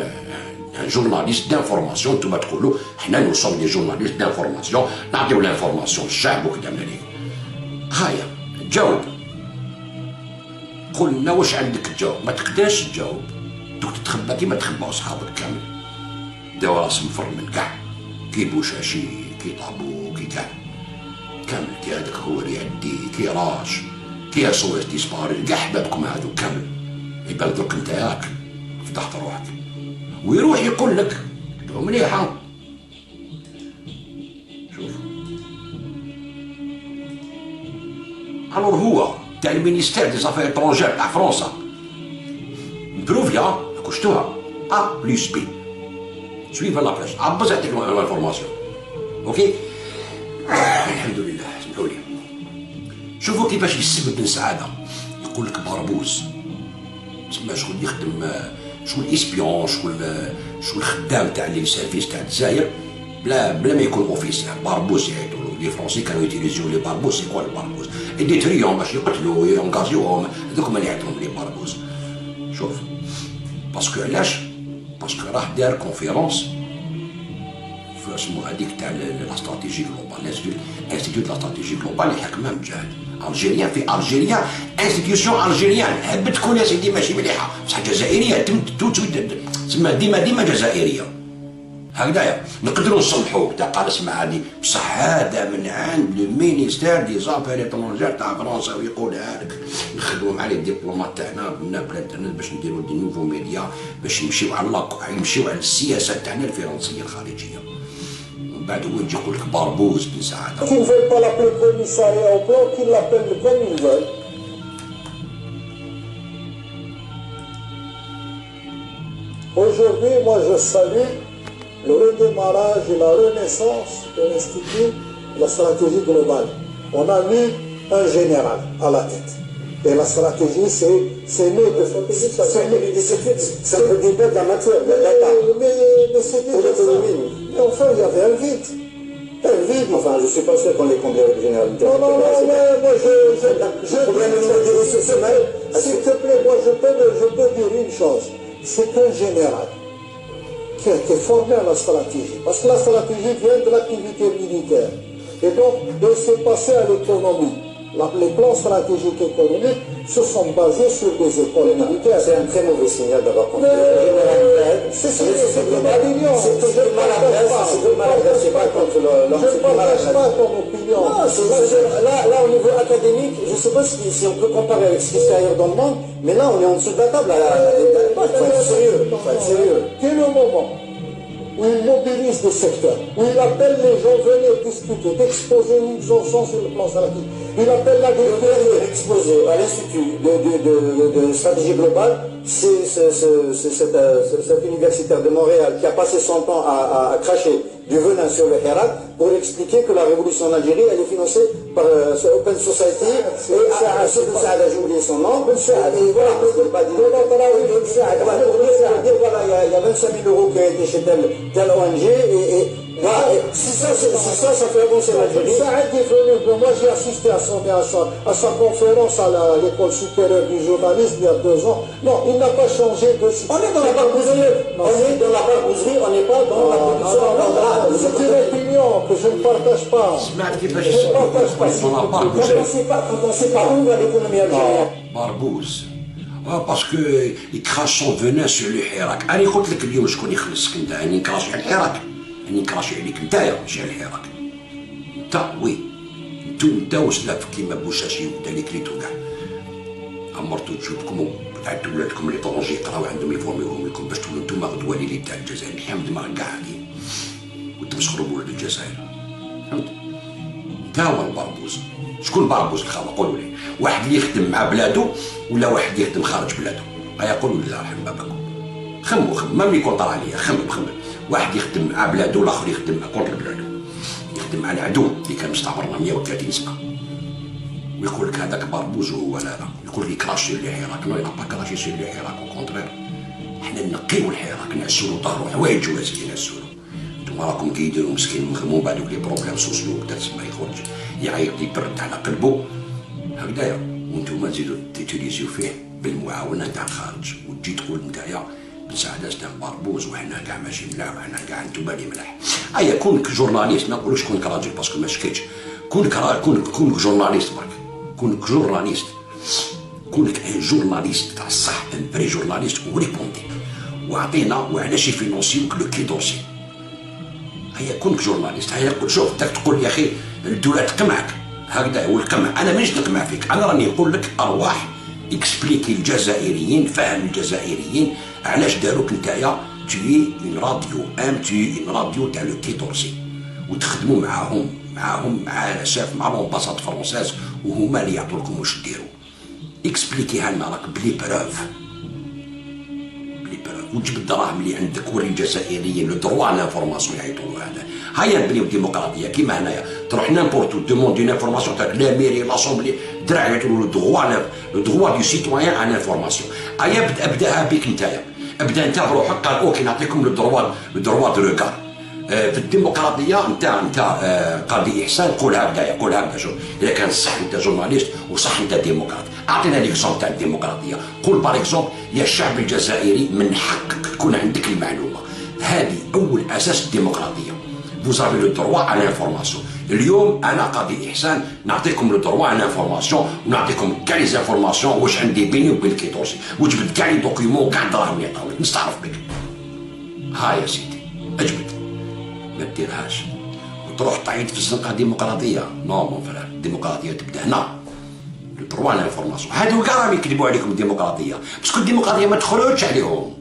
جورناليست دانفورماسيون. انتوما تقولوا حنا نو سوم دي جورناليست دانفورماسيون، نعطيو لانفورماسيون للشعب وكذا من هذيك. هيا جاوب، قول لنا واش عندك تجاوب. ما تقدرش تجاوب، دوك تتخبى كيما تخباو صحابك كامل، داو راسهم من كاع، كي بوشاشي كي طابو كي كامل كي هذاك هو ريادي كي راش كي صوت ديسباري كاع حبابكم هذوك كامل. يبان دوك انت ياك فضحت روحك، ويروح يقول لك مليحه. شوف الور هو تاع المينيستير دي زافير اترونجير تاع فرنسا بروفيا كشتوها ا بلس بي سويف لا بلاش عبز يعطيك الانفورماسيون. اوكي الحمد لله. اسمحوا لي شوفوا كيفاش يسبب بن سعاده يقول لك باربوز تسمى شغل يخدم شغل اسبيون شغل خدام تاع لي سيرفيس تاع الجزائر بلا ما يكون اوفيسيال. باربوز يعيطوا لي فرونسي كانوا يوتيليزيو لي باربوز. يقول الباربوز يديتريهم باش يقتلوا يونغازيوهم، هذوك هما اللي يعيطوا لي باربوز. شوف باسكو علاش؟ باسكو راه دار كونفيرونس في اسمو هذيك تاع لا استراتيجي جلوبال، انستيتيوت لا استراتيجي جلوبال اللي حكمها مجاهد الجيريان في الجيريا، انستيتيوشن الجيريان حبت تكون يا سيدي ماشي مليحه بصح جزائريه تسمى ديما جزائريه هكذايا. نقدروا نصلحوا تاع قال اسمع هذه بصح هذا من عند المينيستير دي زافير اترونجير تاع فرنسا ويقولها لك نخدموا مع لي ديبلومات تاعنا بنا بالانترنت باش نديروا دي نوفو ميديا باش يمشيو على السياسه تاعنا الفرنسيه الخارجيه. ومن بعد هو يجي يقول لك باربوز بن سعاده. Qu'ils ne veulent pas l'appeler commissariat au plan, qu'ils l'appellent comme ils veulent. Aujourd'hui, moi je salue le redémarrage et la renaissance de l'Institut de la stratégie globale. On a mis un général à la tête. Et la stratégie, c'est né de... C'est le début de la matière, de la data. Mais c'est déjà ça. Mais enfin, il y avait un vide. Un vide. Enfin, je ne suis pas sûr qu'on les conduit avec le général. Non, moi s'il te plaît, moi je peux dire une chose. C'est un général qui a été formé à la stratégie. Parce que la stratégie vient de l'activité militaire. Et donc, de se passer à l'économie. Les plans stratégiques économiques se sont basés sur des écoles militaires. C'est un très mauvais signal d'avoir compris. C'est une opinion. C'est toujours maladresse. C'est maladresse. C'est pas contre l'homme. Je ne partage pas ton opinion. Là, au niveau académique, je ne sais pas si on peut comparer avec ce qui se fait ailleurs dans le monde, mais là, on est en dessous de la table. Il faut être sérieux. Quel est le moment où il mobilise des secteurs, où il appelle les gens, venez discuter, d'exposer où ils en sont sur le plan stratégique. Il appelle l'agriculture. Exposé à l'Institut de stratégie globale, c'est cet universitaire de Montréal qui a passé son temps à cracher du venin sur le Hirak pour expliquer que la révolution en Algérie, elle est financée par Open Society et j'ai oublié son nom. Et voilà, il y a 25 000 euros qui ont été chez telle ONG et si ça fait avancer l'Algérie. Moi j'ai assisté à sa conférence à l'école supérieure du journalisme il y a 2 ans. Non, il n'a pas changé de système. On est dans la barbouzerie, on n'est pas dans la production. C'est une opinion que je ne partage pas. Je ne partage pas. Quand on sait pas où va l'économie algérienne. باربوز باسكو يكراش سون فونان سور لو حراك. انا قلت لك اليوم شكون يخلصك انت، راني نكراشي على الحراك، راني نكراشي عليك نتايا ماشي على الحراك. انت وي انت وسلاف كيما بوشاشي ودا لي كريتو كاع عمرتو تشوفكم تعدوا ولادكم لي طونجي يقراو عندهم يفورميوهم لكم باش تولوا نتوما غدوه لي تاع الجزائر. الحمد مع كاع هادي وتمسخروا بولاد الجزائر. فهمت؟ انت هو الباربوز. شكون باربوز الخاوه؟ قولوا لي. واحد اللي يخدم مع بلادو ولا واحد اللي يخدم خارج بلادو؟ هيا قولوا لي الله يرحم باباكم. خموا ما ملي كونطر عليا خمم. واحد يخدم مع بلادو والاخر يخدم كونتر بلادو، يخدم مع العدو اللي كان مستعمرنا 130 سنه. ويقول لك هذاك باربوز هو لا يقول لي كراشي لي حراك. نو ينا با كراشي سير لي حراك او كونترير. حنا نقيو الحراك نعسولو ظهرو حوايج واسكي نعسولو. نتوما راكم كيديروا مسكين مخموم بعد لي بروبليم سوسيو وكذا تسمى يخرج يعيط يبرد على قلبو. هكذايا، وانتم تزيدوا تيتيليزيو فيه بالمعاونه تاع الخارج، وتجي تقول نتايا بسعادة ستان باربوز وحنا كاع ماشي ملاح وحنا كاع انتوما اللي ملاح. ايا كونك جورناليست، ما نقولوش كونك راجل باسكو ما شكيتش، كونك جورناليست برك، كونك جورناليست، كونك ان جورناليست تاع الصح، ان بري جورناليست وريبوندي وعطينا وعلاش يفينونسيوك لو كي دورسي. هيا كونك جورناليست، هيا شوف داك تقول يا اخي الدوله تقمعك هكذا، والقمع انا مانيش نقمع فيك، انا راني نقول لك ارواح اكسبليكي الجزائريين، فهم الجزائريين علاش داروك نتايا تي اون راديو تي اون راديو تاع لو كي دورسي، وتخدموا معاهم مع الاسف مع لومباساد فرونساز، وهما اللي يعطولكم واش ديروا. اكسبليكيها لنا راك بلي بروف، وتجيب الدراهم اللي عندك، وري الجزائريين لو دروا لانفورماسيون يعيطوا هذا. هيا نبنيو الديمقراطيه كيما هنايا، تروح نامبورتو دوموندي لانفورماسيون تاع لا ميري لاسومبلي درا يعيطوا لو دروا دو سيتويان ان انفورماسيون. هيا ابداها بك نتايا، ابدا انت بروحك، قال اوكي نعطيكم لو دروا دو روغار. في الديمقراطيه انت قاضي احسان قول هكذا شوف، اذا كان صح انت جورناليست وصح انت ديمقراط، اعطينا ليكزومبل تاع الديمقراطيه، قول بار اكزومبل يا الشعب الجزائري من حقك تكون عندك المعلومه، هذه اول اساس الديمقراطيه. فوز افي لو دروا على لانفورماسيون. اليوم انا قاضي احسان نعطيكم لو دروا على لانفورماسيون، ونعطيكم كاع لي زانفورماسيون واش عندي بيني وبين الكيتورسي، وجبد كاع لي دوكيومون وكاع الدراهم اللي عطاولك، نستعرف بك. ها يا سيدي اجبد، ما ديرهاش وتروح تعيد في الزنقه ديمقراطيه. نو مون فرير، الديمقراطيه تبدا هنا، لو دروا لانفورماسيون. هادو كاع راهم يكذبوا عليكم الديمقراطيه، باسكو الديمقراطيه ما تخرجش عليهم،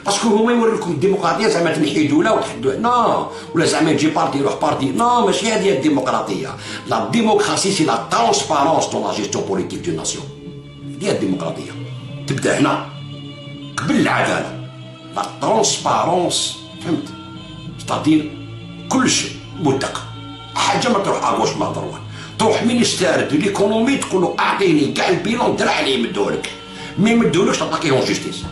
باسكو هما يوريو لكم الديمقراطيه زعما تنحي دوله وتحدوا نو، ولا زعما يجي بارتي يروح بارتي، نو ماشي هذه الديمقراطيه. لا ديموكراسي سي لا ترونسبارونس دون لا جيستيون بوليتيك دو ناسيون، هذه الديمقراطيه تبدا هنا قبل العداله. لا ترونسبارونس فهمت، ستادير كلش مدق، حاجه ما تروح اغوش ما ضروه، تروح مينيستير دو ليكونومي تقول له اعطيني كاع البيلون درع عليه يمدولك، ما يمدولكش تعطيه اون جيستيس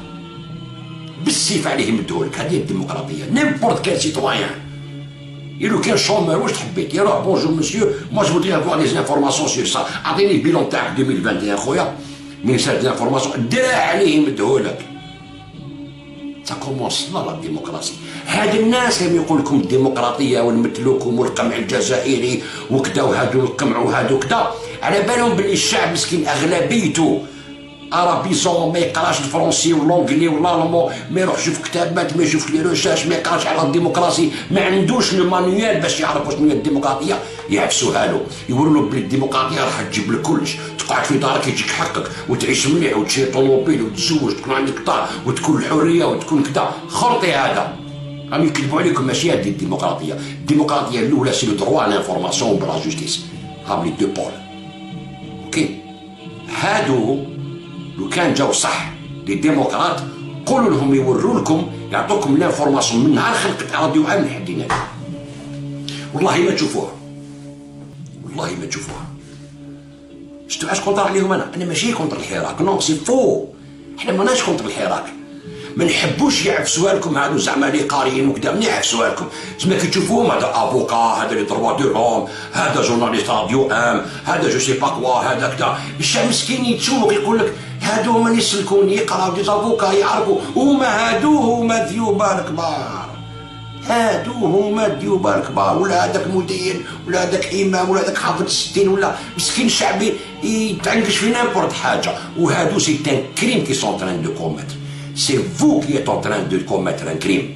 بالسيف عليه يمدولك. هذه الديمقراطيه. نيمبورت كان سيتويان يلو كان شومور واش تحبيت يروح بونجور مسيو موا جو فودري افوار لي زانفورماسيون سير سا، اعطيني البيلون تاعك 2021 خويا، مينيستير دو لانفورماسيون درع عليه يمدولك. تا كومونس لا ديموكراسي. هاد الناس اللي يقول لكم الديمقراطيه ونمثلوكم والقمع الجزائري وكذا، وهادو القمع وهادو كذا، على بالهم باللي الشعب مسكين اغلبيته ارابيزون، ما يقراش الفرنسي والانجلي والالمون، ما يروحش في كتابات، ما يشوفش لي ريشيرش، ما يقراش على الديمقراسي، ما عندوش لو مانيوال باش يعرف شنو هي الديمقراطيه، يعفسوها له، يقولوا له بلي الديمقراطيه راح تجيب لك كلش، تقعد في دارك يجيك حقك وتعيش مليح وتشري طوموبيل وتتزوج تكون عندك دار وتكون الحريه وتكون كذا. خرطي هذا راهم يكذبوا عليكم، ماشي هذه الديمقراطيه. الديمقراطيه الاولى سي لو دروا لانفورماسيون بلا جوستيس، هاهم لي دو بول. اوكي هادو لو كان جاو صح لي ديمقراط قولوا لهم يوروا لكم يعطوكم لانفورماسيون من نهار خلقت راديو عام لحدينا، والله ما تشوفوها، والله ما تشوفوها. شفتوا علاش كونتر عليهم؟ انا ماشي كونتر الحراك، نو سي فو، احنا ماناش كونتر الحراك، ما نحبوش يعفسوها لكم هادو زعما لي قاريين وكذا، من يعفسوها لكم زعما كي تشوفوهم هذا افوكا، هذا لي دروا دو لوم، هذا جورناليست راديو هذا جو سي با كوا، هذا كذا. الشعب مسكين يتشوق يقول لك هادو هما اللي يسلكون يقراو دي افوكا يعرفوا، هما ذيوبا الكبار، هادو هما الذيوبا الكبار، ولا هذاك مدين ولا هذاك امام ولا هذاك حافظ الستين، ولا مسكين الشعبي يتعنقش في نامبورت حاجه. وهادو سي ان كريم كي سون تران دو كوميتر. C'est vous qui êtes en train de commettre un crime.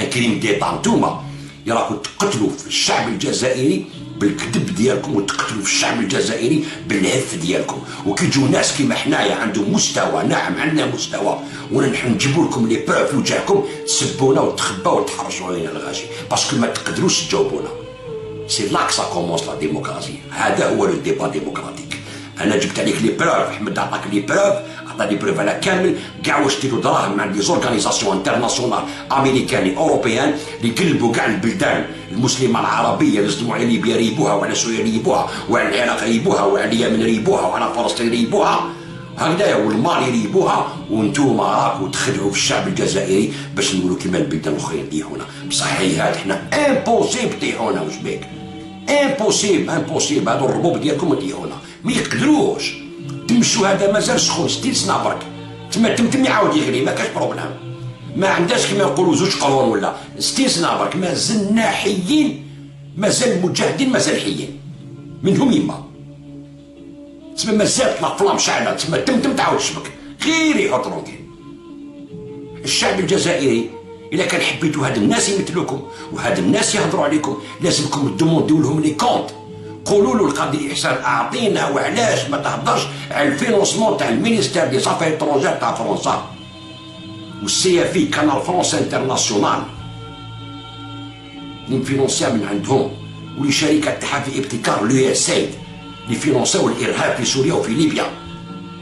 Un crime d'État. نتوما راكم تقتلوا في الشعب الجزائري بالكذب ديالكم، وتقتلوا في الشعب الجزائري بالهف ديالكم. وكي يجوا ناس كيما حنايا عندهم مستوى، نعم عندنا مستوى، ونحن نجيبوا لكم لي بروف في وجهكم، تسبونا وتخباو وتحرشوا علينا الغاشي، باسكو ما تقدروش تجاوبونا. سي لاك سا كومونس لا ديموكراسي. هذا هو لو ديبا ديموكراتيك. انا جبت عليك لي بروف، احمد عطاك لي بروف، عطا لي بروف على كامل كاع واش ديروا دراهم مع لي زورغانيزاسيون انترناسيونال امريكاني اوروبيان اللي قلبوا كاع البلدان المسلمه العربيه اللي صدموا على ليبيا ريبوها، وعلى سوريا ريبوها، وعلى العراق ريبوها، وعلى اليمن ريبوها، وعلى فلسطين ريبوها، هكذايا والمالي ريبوها، وانتوما راكو تخدعوا في الشعب الجزائري باش نقولوا كيما البلدان الاخرين طيحونا. بصح هيهات حنا امبوسيبل طيحونا، واش بيك امبوسيبل هادو الربوب ديالكم طيحونا. ما يقدروش. تمشوا هذا مازال سخون 60 سنه برك، تم يعاود يغلي ما كاش بروبليم، ما عندهاش كما يقولوا 2 قرون ولا 60 سنه برك، مازلنا حيين، مازال المجاهدين مازال حيين منهم يما. تسمى مازال الافلام شعلة، تسمى تم تعاود تشبك غير يحط رونكين. الشعب الجزائري الا كان حبيتوا هاد الناس يمثلوكم وهاد الناس يهضروا عليكم لازمكم تدومونديو لهم لي كونت، قولوا له القاضي احسان اعطينا وعلاش ما تهضرش على الفينونسمون تاع المينيستير دي زافير ايترونجير تاع فرنسا والسي اف اي كانال فرونس انترناسيونال اللي مفينونسيا من عندهم، ولشركه تاعها في ابتكار لو اس ايد اللي فينونساو الارهاب في سوريا وفي ليبيا.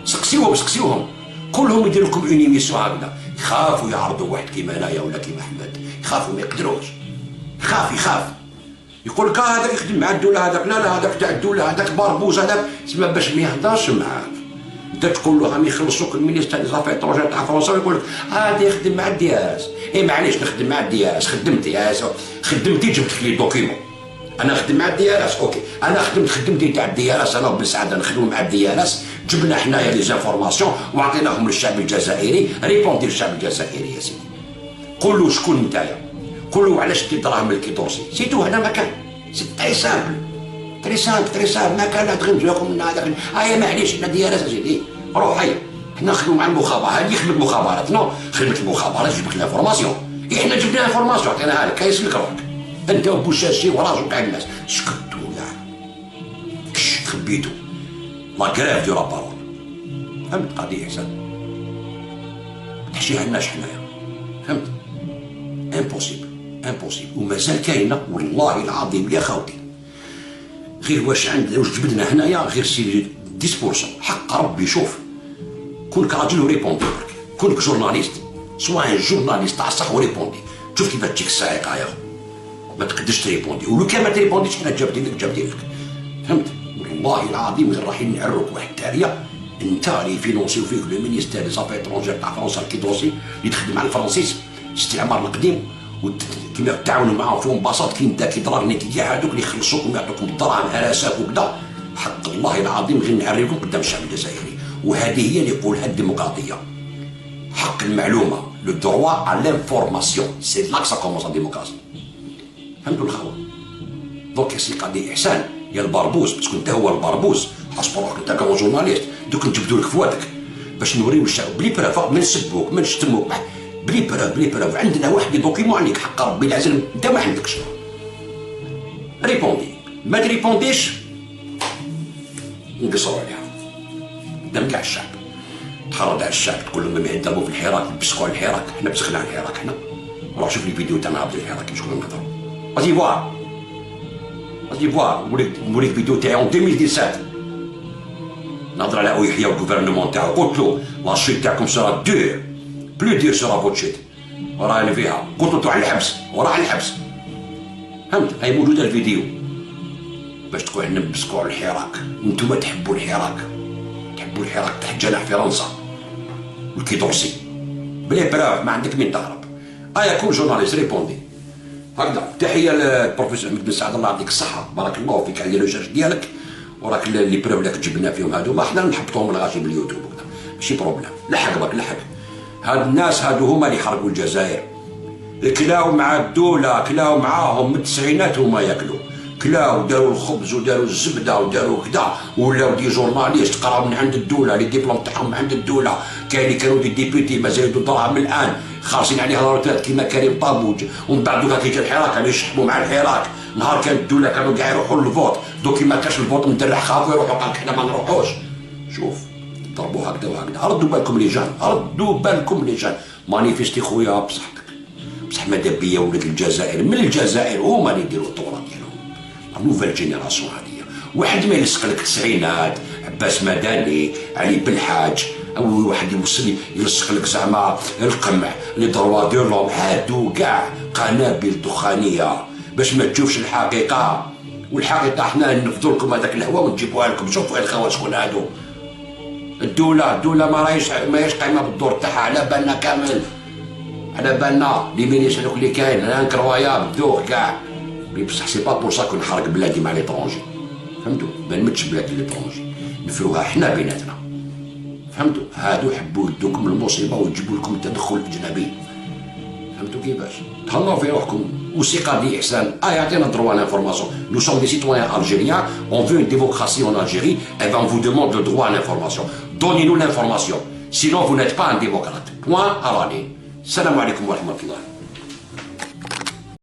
سقسيوهم كلهم يديروا لكم اون ايميسيون هكذا، يخافوا يعرضوا واحد كيما انايا ولا كيما احمد، يخافوا ما يقدروش، يخاف يقول لك هذاك يخدم مع الدوله، هذاك لا هذاك تاع الدوله، هذاك باربوز، هذاك تسمى باش ما يهضرش معاك. انت تقول له راهم يخلصوك المينيستير دي زافير ايترونجير تاع فرنسا ويقول لك هذا يخدم مع الدياس. اي معليش نخدم مع الدياس، خدمتي جبت لي دوكيمون، انا خدم مع الدياس اوكي، انا خدمتي تاع الدياس انا وبن سعد نخدموا مع الدياس، جبنا حنايا لي زانفورماسيون وعطيناهم للشعب الجزائري، ريبوندي للشعب الجزائري يا سيدي. قول له شكون نتايا، قول له علاش دير دراهم الكيدورسي، سيتو هذا ما كان، سي تري سامبل ما كان لا تغنجو لكم من هذاك هيا معليش حنا دياس سيدي روح هيا حنا نخدموا مع المخابرات، هذه خدمة المخابرات، نو خدمة المخابرات جبت لنا فورماسيون، حنا جبنا فورماسيون عطيناها لك، يسلك روحك انت وبوشاشي وراجل تاع الناس، سكتوا كاع كش تخبيتوا لا كراف دو لابارول. فهمت قضية احسان؟ ما تحشيها لناش حنايا، فهمت؟ امبوسيبل ومازال كاينه والله العظيم يا خوتي، غير واش جبدنا هنايا غير سي 10%، حق ربي. شوف كونك راجل وريبوندي برك، كونك جورناليست سواء جورناليست تاع صح وريبوندي، شوف كيفاش تجيك الصاعقه يا خو، ما تقدرش تريبوندي، ولو كان ما تريبونديش حنا جابدين لك فهمت؟ والله العظيم غير رايحين نعروك واحد التاليه، انت اللي فينونسيو فيك لو مينيستير دي زافير ايترونجير تاع فرنسا الكيدوسي اللي تخدم مع الفرنسيس الاستعمار القديم، كيما تعاونوا معاهم في امباصات كي انت كي دراغني كاع هذوك اللي يخلصوكم يعطوكم الدراهم هراسات وكذا، حق الله العظيم غير نعريكم قدام الشعب الجزائري، وهذه هي اللي يقولها الديمقراطيه، حق المعلومه، لو دروا على لانفورماسيون، سي لا سا كومونس لا ديموكراسي. فهمتوا الخوا؟ دونك سي قضيه احسان يا البربوز، باسكو انت هو البربوز، حسب روحك انت كما جورناليست، دوك نجبدوا لك فواتك باش نوريو الشعب بلي بروف، ما نسبوك ما نشتموك، بلي بروف عندنا واحد دوكيمون عليك، حق ربي العزل انت ما عندكش. ريبوندي، ما تريبونديش نقصروا عليها قدام كاع الشعب، تحرض على الشعب تقول لهم ما يهدموا في الحراك، يبسقوا على الحراك، حنا بسخنا على الحراك حنا، روح شوف لي فيديو تاع نهار الحراك شكون نهضروا. غادي فوار نوريك فيديو تاعي اون 2017 نهضر على يحيى والغوفرنمون تاعو، قلت له لا شيت تاعكم سرا دور بلو دور سرا فوت شيت، وراني فيها قلت له على الحبس وراه على الحبس. فهمت؟ هاي موجوده الفيديو باش تقول حنا نبسكوا على الحراك، وانتم تحبوا الحراك تحت جناح فرنسا والكيدورسي بلي براف ما عندك من تهرب. كون جورناليست ريبوندي هكذا. تحيه للبروفيسور احمد بن سعد الله يعطيك الصحه، بارك الله فيك على الريسيرش ديالك، وراك اللي بروف لك جبنا فيهم هادو، ما حنا نحبطوهم الغاشي باليوتيوب وكذا ماشي بروبليم. لحق هاد الناس هادو هما اللي حرقوا الجزائر، كلاو مع الدوله، كلاو معاهم من التسعينات هما ياكلوا، كلاو داروا الخبز وداروا الزبده وداروا كذا، ولاو دي جورناليست قراو من عند الدوله، لي ديبلوم تاعهم من عند الدوله، كاين اللي كانوا دي ديبيتي مازال يدوا دراهم الان خالصين عليها الروتات كيما كريم طابوج، ومن بعد دوكا كي جا الحراك كانوا يشحبوا مع الحراك، نهار كانت الدوله كانوا كاع يروحوا للفوت، دوك ما كاش الفوت مدرع خافوا يروحوا، قال حنا ما نروحوش. شوف ضربوا هكذا وهكذا، ردوا بالكم لي جان، مانيفيستي خويا بصحتك، بصح ماذا بيا ولاد الجزائر من الجزائر هما اللي يديروا الثوره ديالهم، لا نوفيل جينيراسيون هذه، واحد ما يلصق لك التسعينات، عباس مدني، علي بالحاج، او واحد يوصل يلصق لك زعما القمع لي دروا ديالهم، هادو كاع قنابل دخانيه باش ما تشوفش الحقيقه، والحقيقه حنا نفضوا لكم هذاك الهواء ونجيبوها لكم. شوفوا الخوات شكون هادو، الدوله ما راهيش قايمه بالدور تاعها، على بالنا كامل، على بالنا لي مينيس هذوك اللي كاين انكرويابل دوغ كاع، بصح سي با بور سا كون نحرق بلادي مع ليترونجي، فهمتوا؟ ما نمدش بلادي ليترونجي، نفلوها حنا بيناتنا. فهمتوا؟ هادو حبوا يدوكم المصيبه ويجيبوا لكم التدخل الاجنبي. فهمتوا كيفاش؟ تهلاو في روحكم. وثقه دي احسان يعطينا droit à l'information. Nous sommes des citoyens algériens, on veut une démocratie en Algérie, et ben on vous demande le droit à l'information. Donnez-nous l'information. Sinon vous n'êtes pas un démocrate. Point à l'année. Salam alaikum wa rahmatullah.